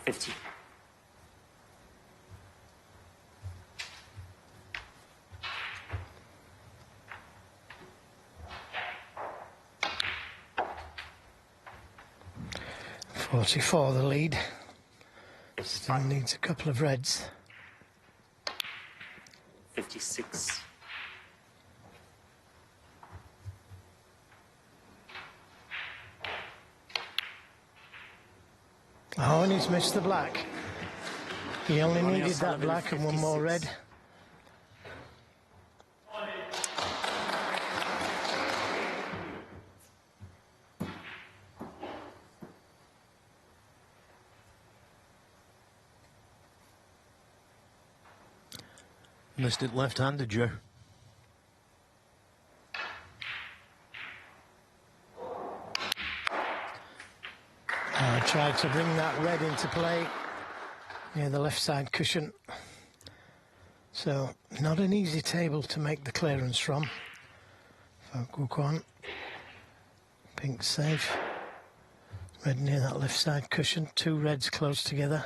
50. 44 the lead. Still needs a couple of reds. 56. Oh, and he's missed the black. He only needed that black and one more red. Missed it left-handed, Joe. Tried to bring that red into play near the left side cushion. So not an easy table to make the clearance from for Guoqiang. Pink safe. Red near that left side cushion. Two reds close together.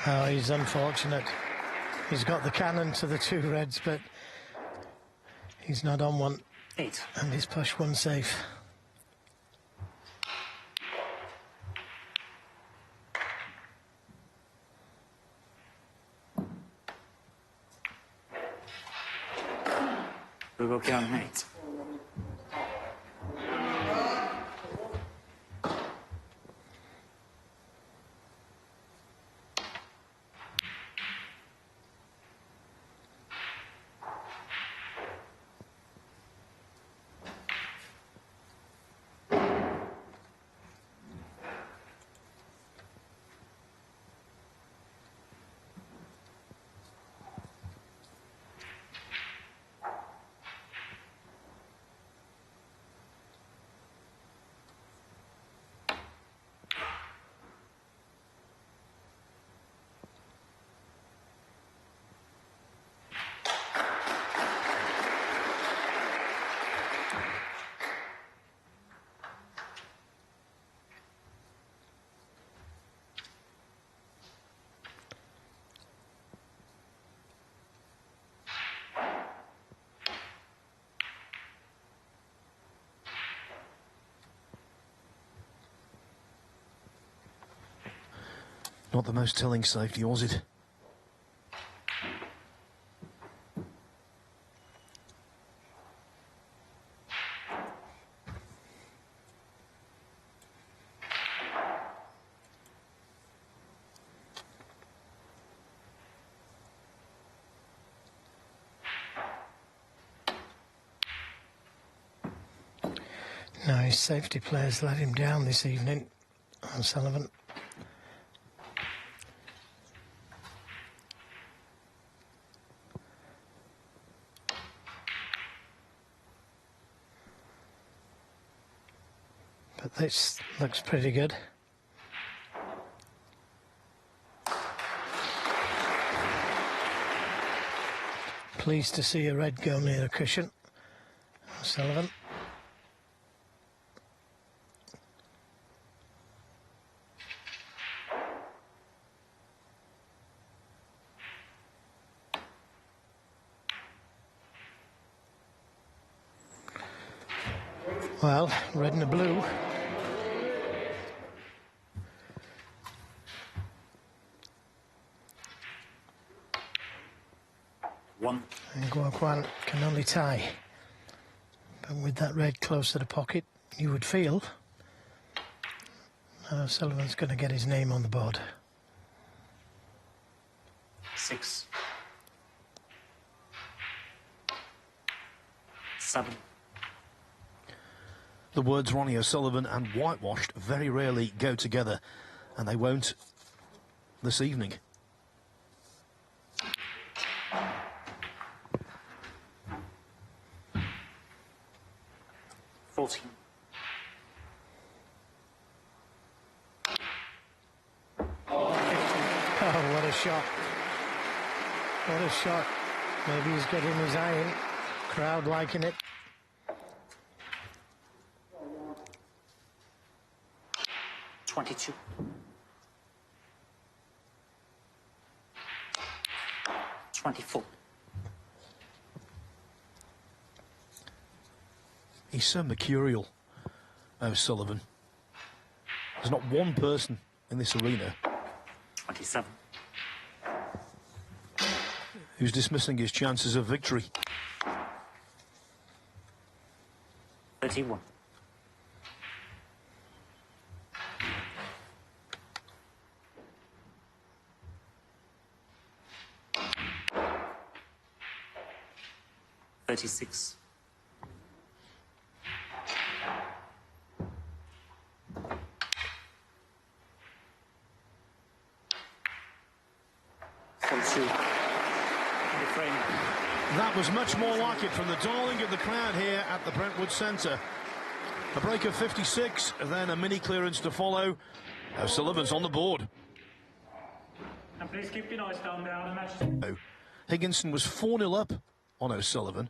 Oh, he's unfortunate. He's got the cannon to the two reds, but he's not on one. 8. And he's pushed one safe. Guoqiang 8. Not the most telling safety, was it? No, his safety players let him down this evening, O'Sullivan. But this looks pretty good. Pleased to see a red go near the cushion. O'Sullivan. Well, red and a blue. One. And Guoqiang can only tie. But with that red close to the pocket, you would feel Sullivan's going to get his name on the board. 6. 7. The words Ronnie O'Sullivan and whitewashed very rarely go together, and they won't this evening. Oh, what a shot. What a shot. Maybe he's getting his eye in. Crowd liking it. $22. 24. He's so mercurial, O'Sullivan. There's not one person in this arena 27. who's dismissing his chances of victory. 31. 36. 42. That was much more like it from the darling of the crowd here at the Brentwood Centre. A break of 56, then a mini clearance to follow. O'Sullivan's on the board. And please keep your noise down there. Match. Higginson was 4-0 up on O'Sullivan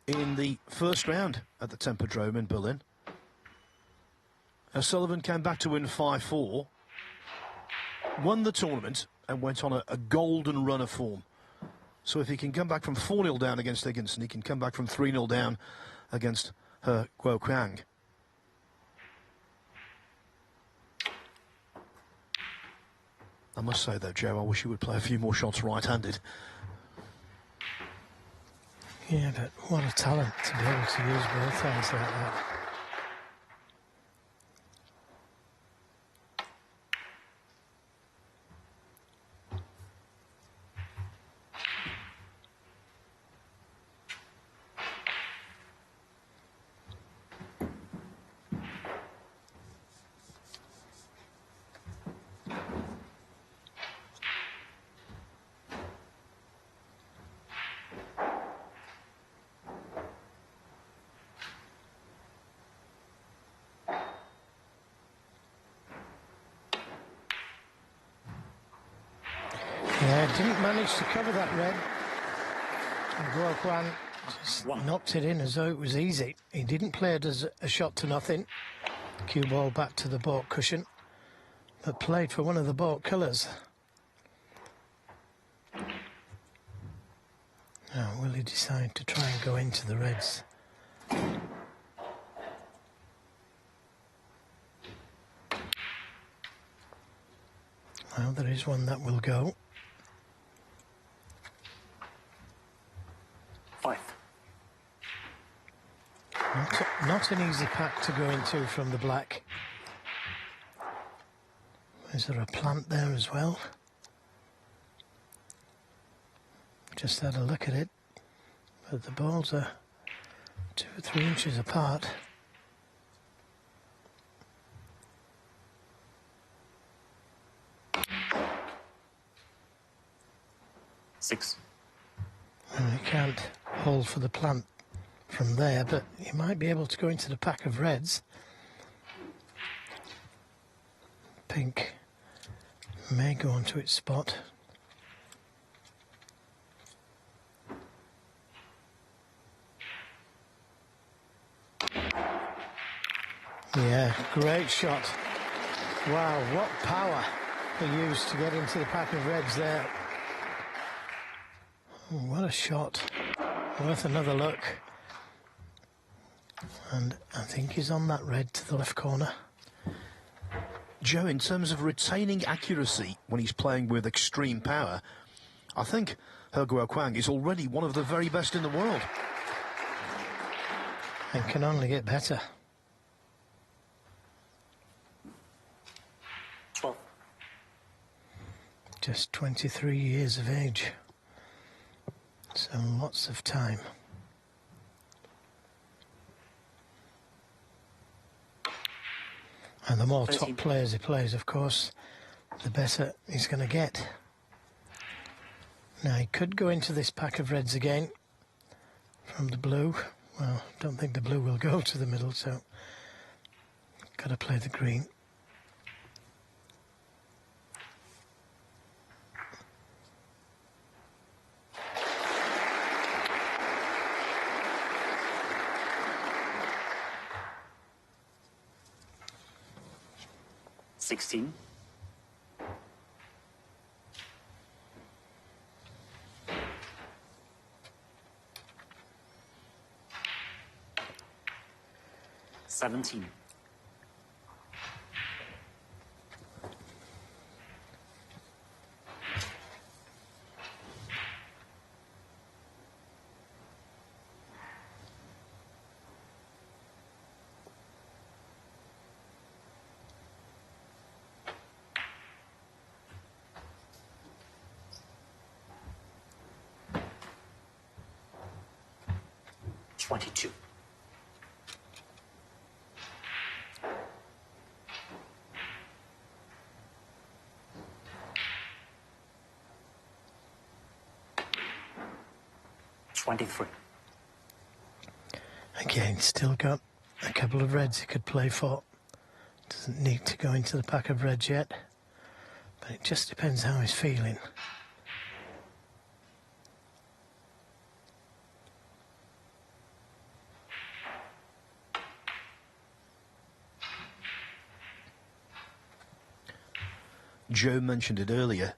in the first round at the Tempodrome in Berlin. O'Sullivan came back to win 5-4, won the tournament and went on a golden run of form. So if he can come back from 4-0 down against Higginson, he can come back from 3-0 down against Guoqiang. I must say, though, Joe, I wish he would play a few more shots right-handed. Yeah, but what a talent to be able to use both hands like that. Yeah, didn't manage to cover that red. And Guoqiang just knocked it in as though it was easy. He didn't play it as a shot to nothing. Cue ball back to the baulk cushion, but played for one of the baulk colours. Now, will he decide to try and go into the reds? Well, there is one that will go. 5. Not an easy pack to go into from the black. Is there a plant there as well? Just had a look at it, but the balls are 2 or 3 inches apart. Six. And you can't hold for the plant from there, but you might be able to go into the pack of reds. Pink may go onto its spot. Yeah, great shot. Wow, what power he used to get into the pack of reds there. Oh, what a shot. Worth another look. And I think he's on that red to the left corner. Joe, in terms of retaining accuracy when he's playing with extreme power, I think Guoqiang is already one of the very best in the world. And can only get better. 12. Just 23 years of age. So lots of time. And the more top players he plays, of course, the better he's going to get. Now, he could go into this pack of reds again from the blue. Well, don't think the blue will go to the middle, so got to play the green. Sixteen. 17. 22. 23. Again, still got a couple of reds he could play for. Doesn't need to go into the pack of reds yet, but it just depends how he's feeling. Joe mentioned it earlier.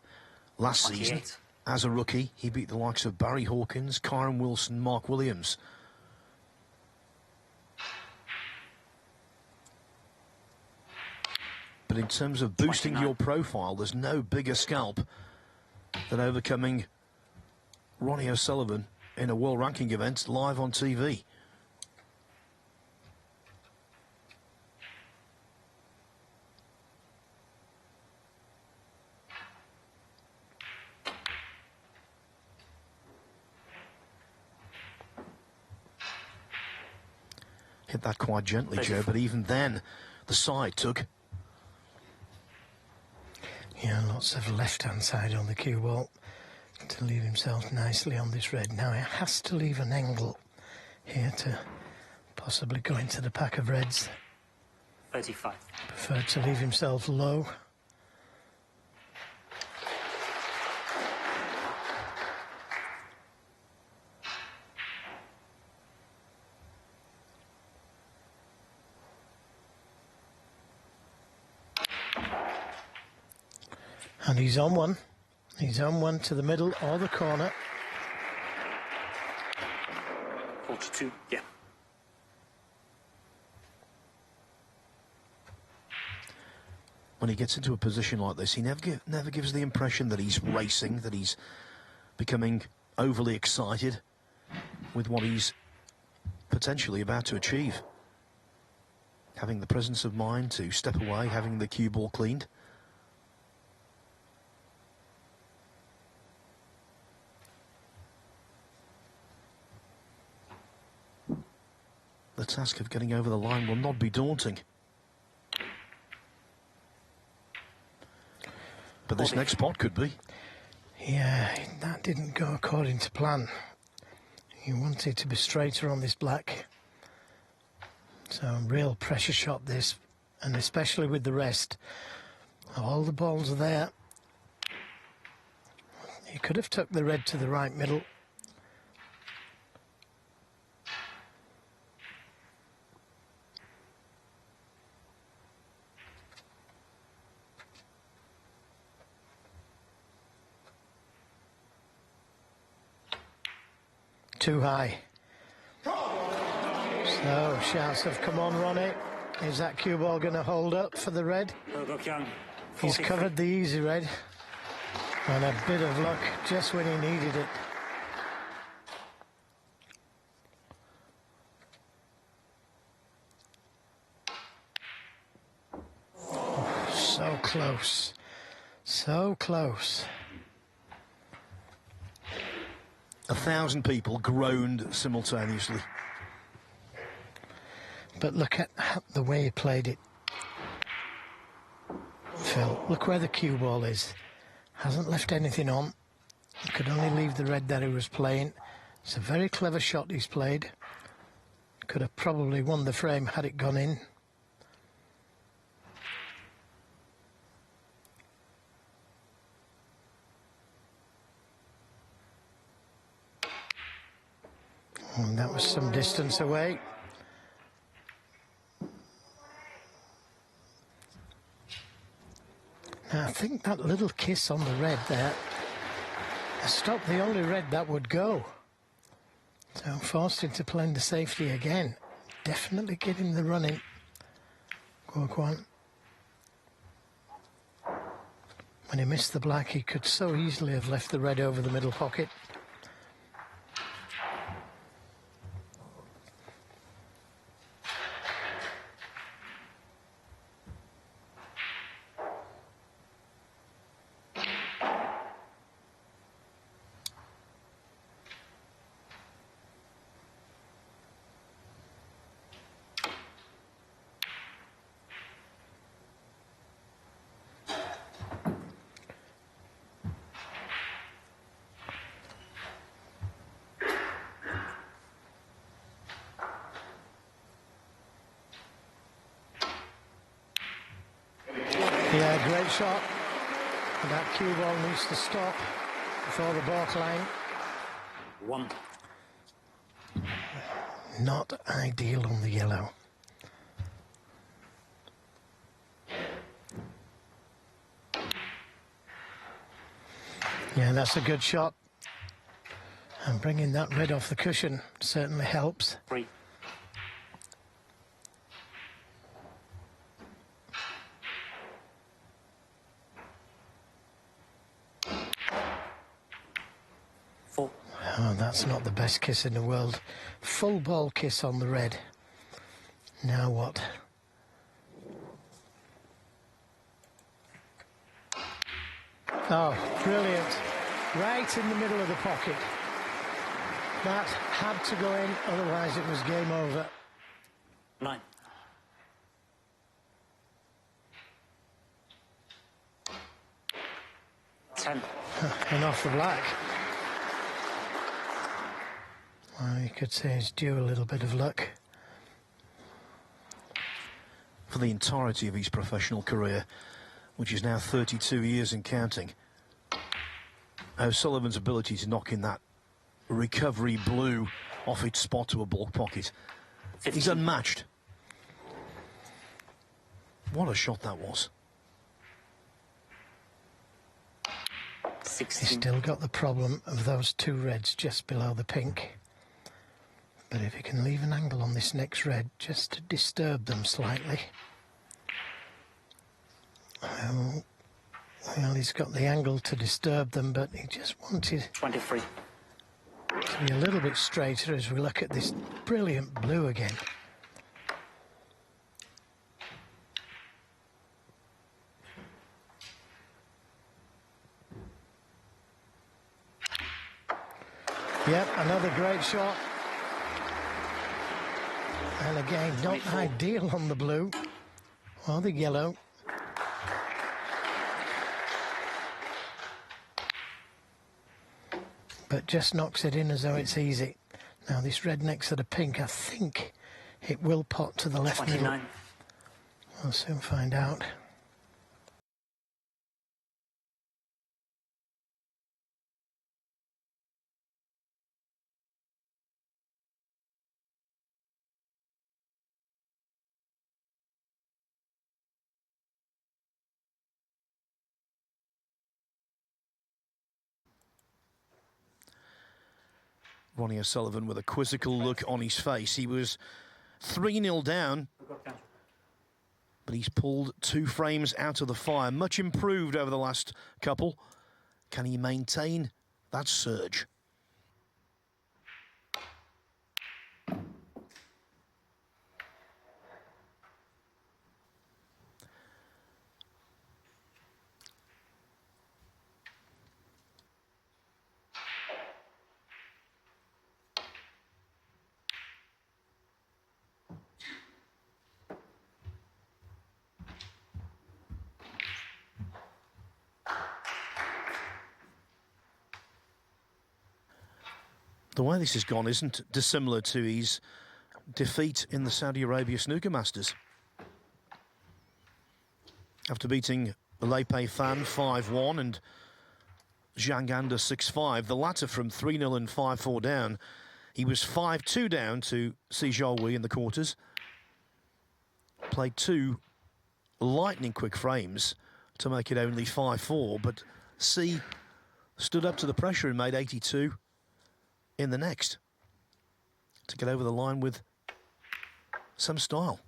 Last 28. season, as a rookie, he beat the likes of Barry Hawkins, Kyron Wilson, Mark Williams. But in terms of boosting 29. your profile, there's no bigger scalp than overcoming Ronnie O'Sullivan in a world ranking event live on TV. Hit that quite gently, Joe, but even then, the side took. Yeah, lots of left-hand side on the cue ball to leave himself nicely on this red. Now he has to leave an angle here to possibly go into the pack of reds. 35. Prefer to leave himself low. And he's on one. He's on one to the middle or the corner. 42. Yeah. When he gets into a position like this, he never gives the impression that he's racing, that he's becoming overly excited with what he's potentially about to achieve. Having the presence of mind to step away, having the cue ball cleaned. The task of getting over the line will not be daunting. But this next pot could be. Yeah, that didn't go according to plan. He wanted to be straighter on this black. So a real pressure shot this, and especially with the rest. All the balls are there. He could have took the red to the right middle. too high. So shouts have come on, Ronnie. Is that cue ball going to hold up for the red? Guoqiang, He's 43. covered the easy red. And a bit of luck just when he needed it. Oh, so close. So close. 1,000 people groaned simultaneously. But look at the way he played it. Phil, look where the cue ball is. Hasn't left anything on. He could only leave the red that he was playing. It's a very clever shot he's played. Could have probably won the frame had it gone in. And that was some distance away. Now, I think that little kiss on the red there stopped the only red that would go. So forced into playing the safety again. Definitely getting the run in. Guoqiang. When he missed the black, he could so easily have left the red over the middle pocket. Yeah, great shot. And that cue ball needs to stop before the baulk line. 1. Not ideal on the yellow. Yeah, that's a good shot. And bringing that red off the cushion certainly helps. 3. Oh, that's not the best kiss in the world. Full ball kiss on the red. Now what? Oh, brilliant. Right in the middle of the pocket. That had to go in, otherwise it was game over. 9. And off the black. Well, you could say it's due a little bit of luck. For the entirety of his professional career, which is now 32 years and counting, O'Sullivan's ability to knock in that recovery blue off its spot to a baulk pocket, 15. he's unmatched. What a shot that was. 16. He's still got the problem of those two reds just below the pink. But if he can leave an angle on this next red just to disturb them slightly. Oh, well, he's got the angle to disturb them, but he just wanted 23. to be a little bit straighter as we look at this brilliant blue again. Yep, another great shot. And again, not 24. ideal on the blue or the yellow. But just knocks it in as though it's easy. Now this red next to the pink, I think it will pot to the left 29. middle. We'll soon find out. Ronnie O'Sullivan with a quizzical look on his face. He was 3-0 down, but he's pulled 2 frames out of the fire. Much improved over the last couple. Can he maintain that surge? The way this has gone isn't dissimilar to his defeat in the Saudi Arabia Snooker Masters. After beating Leipe Fan 5-1 and Zhang Anda 6-5, the latter from 3-0 and 5-4 down, he was 5-2 down to Si Zhou in the quarters. Played 2 lightning quick frames to make it only 5-4, but Si stood up to the pressure and made 82 in the next to get over the line with some style.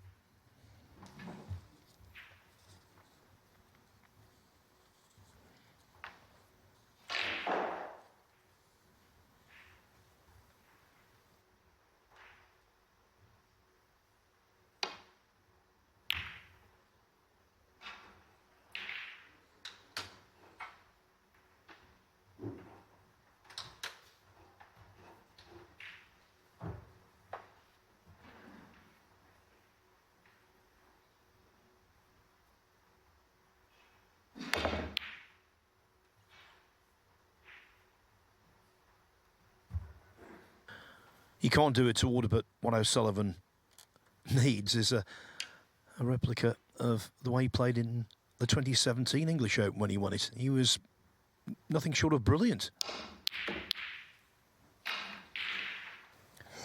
You can't do it to order, but what O'Sullivan needs is a replica of the way he played in the 2017 English Open when he won it. He was nothing short of brilliant.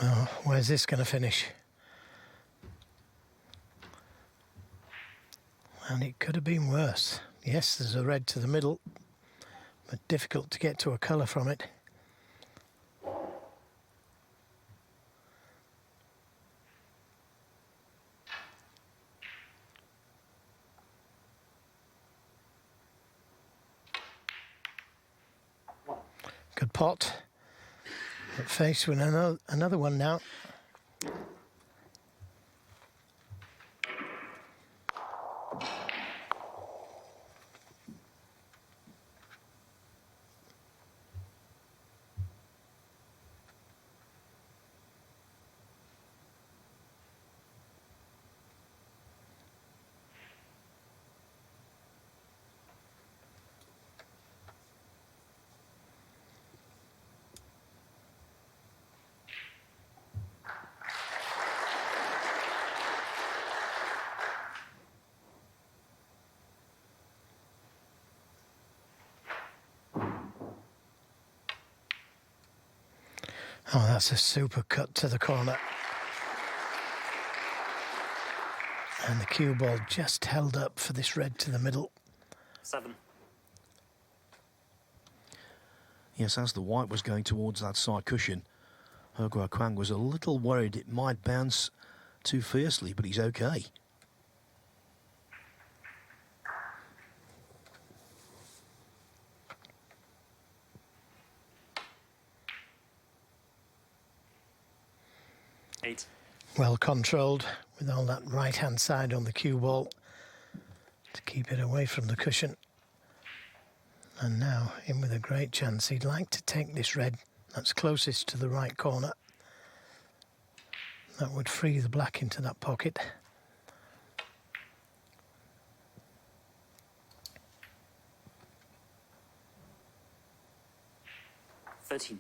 Well, where's this going to finish? And it could have been worse. Yes, there's a red to the middle, but difficult to get to a colour from it. Good pot. But faced with another one now. Oh, that's a super cut to the corner. And the cue ball just held up for this red to the middle. 7. Yes, as the white was going towards that side cushion, Guoqiang was a little worried it might bounce too fiercely, but he's okay. Well controlled with all that right hand side on the cue ball to keep it away from the cushion. And now in with a great chance. He'd like to take this red that's closest to the right corner. That would free the black into that pocket. $13.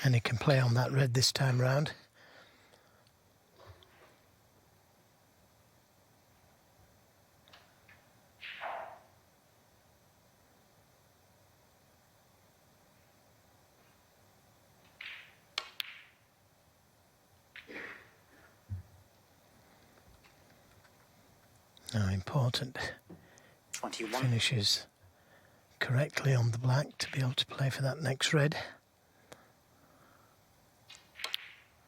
And he can play on that red this time round. Now, important 21. finishes correctly on the black to be able to play for that next red.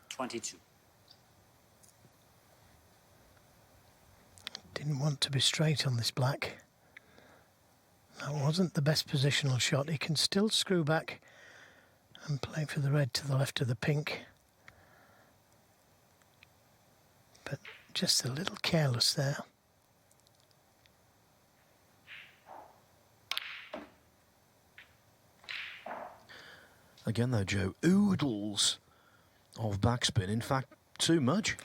22. Didn't want to be straight on this black. That wasn't the best positional shot. He can still screw back and play for the red to the left of the pink. But just a little careless there. Again, though, Joe, oodles of backspin. In fact, too much.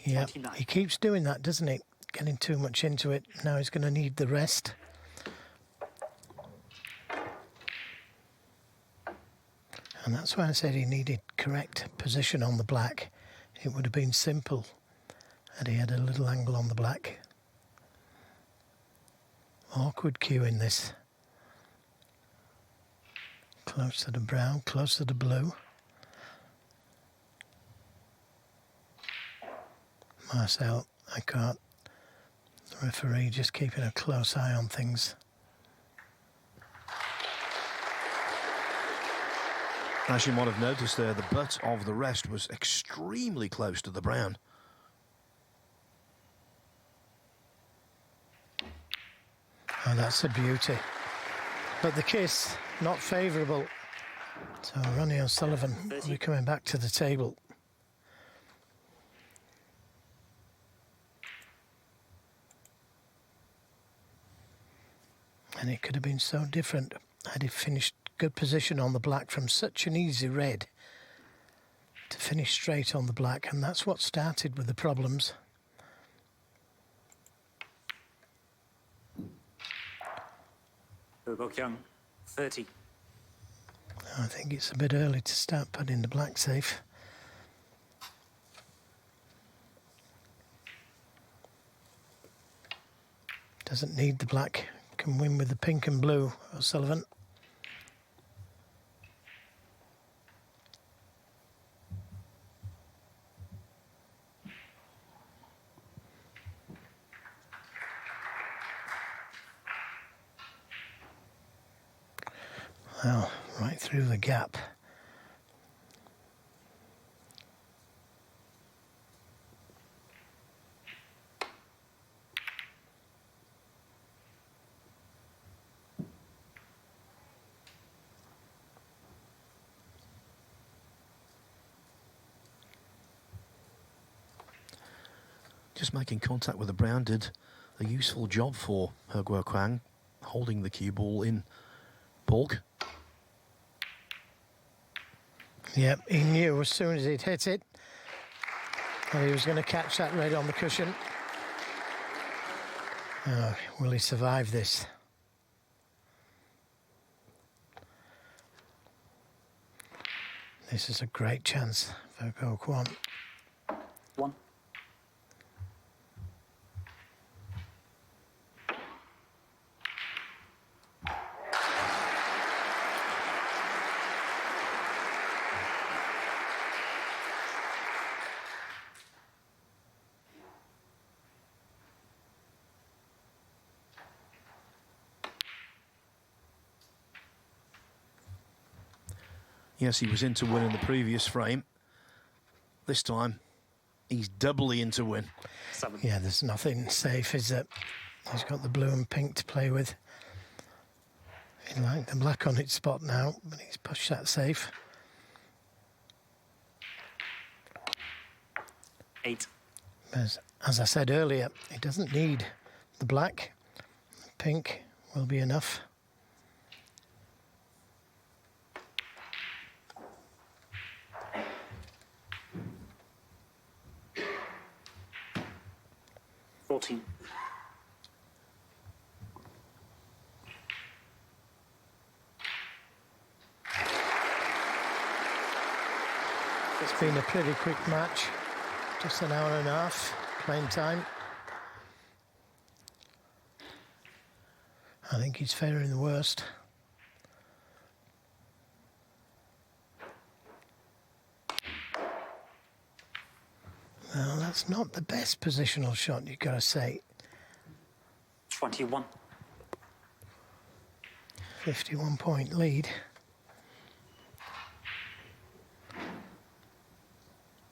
Yeah, 29. he keeps doing that, doesn't he? Getting too much into it. Now he's going to need the rest. And that's why I said he needed correct position on the black. It would have been simple had he had a little angle on the black. Awkward cue in this. Close to the brown, close to the blue. Marcel, I can't. The referee just keeping a close eye on things. As you might have noticed there, the butt of the rest was extremely close to the brown. Oh, that's a beauty. But the kiss, not favourable. So Ronnie O'Sullivan will be coming back to the table. And it could have been so different had he finished good position on the black from such an easy red to finish straight on the black, and that's what started with the problems. Guoqiang, 30. I think it's a bit early to start putting the black safe. Doesn't need the black, can win with the pink and blue, O'Sullivan. Well, right through the gap. Just making contact with the brown did a useful job for Guoqiang, holding the cue ball in bulk. Yep, he knew as soon as he'd hit it that he was going to catch that red on the cushion. Oh, will he survive this? This is a great chance for Guoqiang. 1. Yes, he was in to win in the previous frame. This time, he's doubly in to win. 7. Yeah, there's nothing safe, is there? He's got the blue and pink to play with. He liked the black on its spot now, but he's pushed that safe. 8. As I said earlier, he doesn't need the black. The pink will be enough. It's been a pretty quick match, just an hour and a half playing time. I think he's faring the worst. Well, that's not the best positional shot, you've got to say. 21. 51-point lead.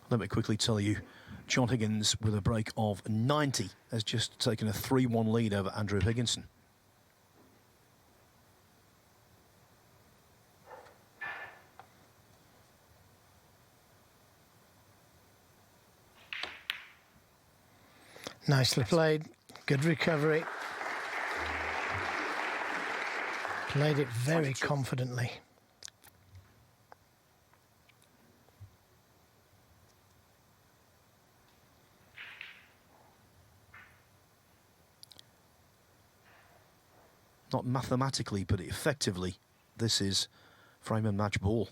Let me quickly tell you, John Higgins, with a break of 90, has just taken a 3-1 lead over Andrew Higginson. Nicely played, good recovery. Played it very confidently. Not mathematically, but effectively, this is frame and match ball.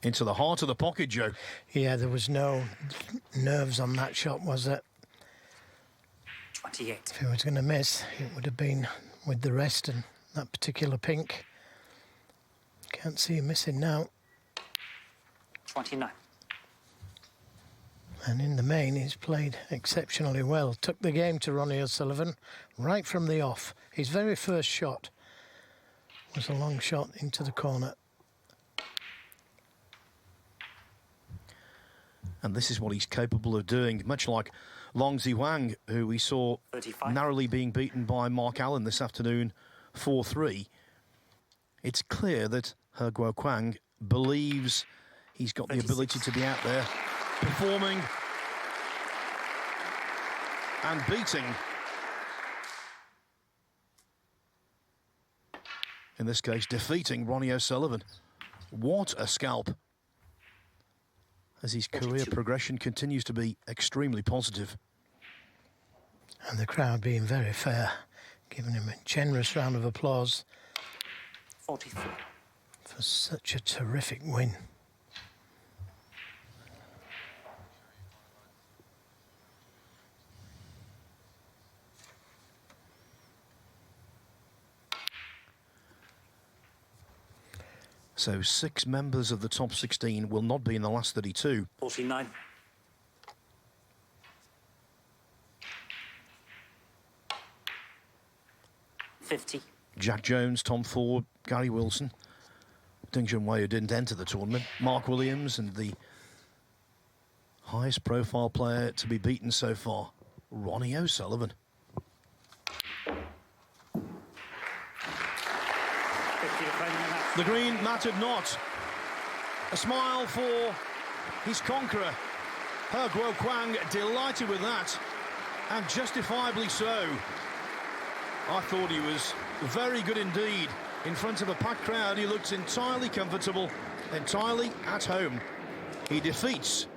Into the heart of the pocket, Joe. Yeah, there was no nerves on that shot, was there? 28. If he was going to miss, it would have been with the rest and that particular pink. Can't see him missing now. 29. And in the main, he's played exceptionally well. Took the game to Ronnie O'Sullivan right from the off. His very first shot was a long shot into the corner. And this is what he's capable of doing, much like Long Ziwang, who we saw 35. narrowly being beaten by Mark Allen this afternoon, 4-3. It's clear that Guoqiang believes he's got 36. the ability to be out there, performing and beating. In this case, defeating Ronnie O'Sullivan. What a scalp. As his career progression continues to be extremely positive. And the crowd being very fair, giving him a generous round of applause 43. for such a terrific win. So 6 members of the top 16 will not be in the last 32. 49. $50. Jack Jones, Tom Ford, Gary Wilson, Ding Junhui, who didn't enter the tournament, Mark Williams, and the highest profile player to be beaten so far, Ronnie O'Sullivan. 50 to frame and a half. The green mattered not. A smile for his conqueror. Guoqiang delighted with that, and justifiably so. I thought he was very good indeed. In front of a packed crowd, he looks entirely comfortable, entirely at home. He defeats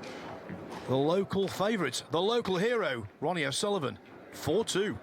the local favourite, the local hero, Ronnie O'Sullivan, 4-2.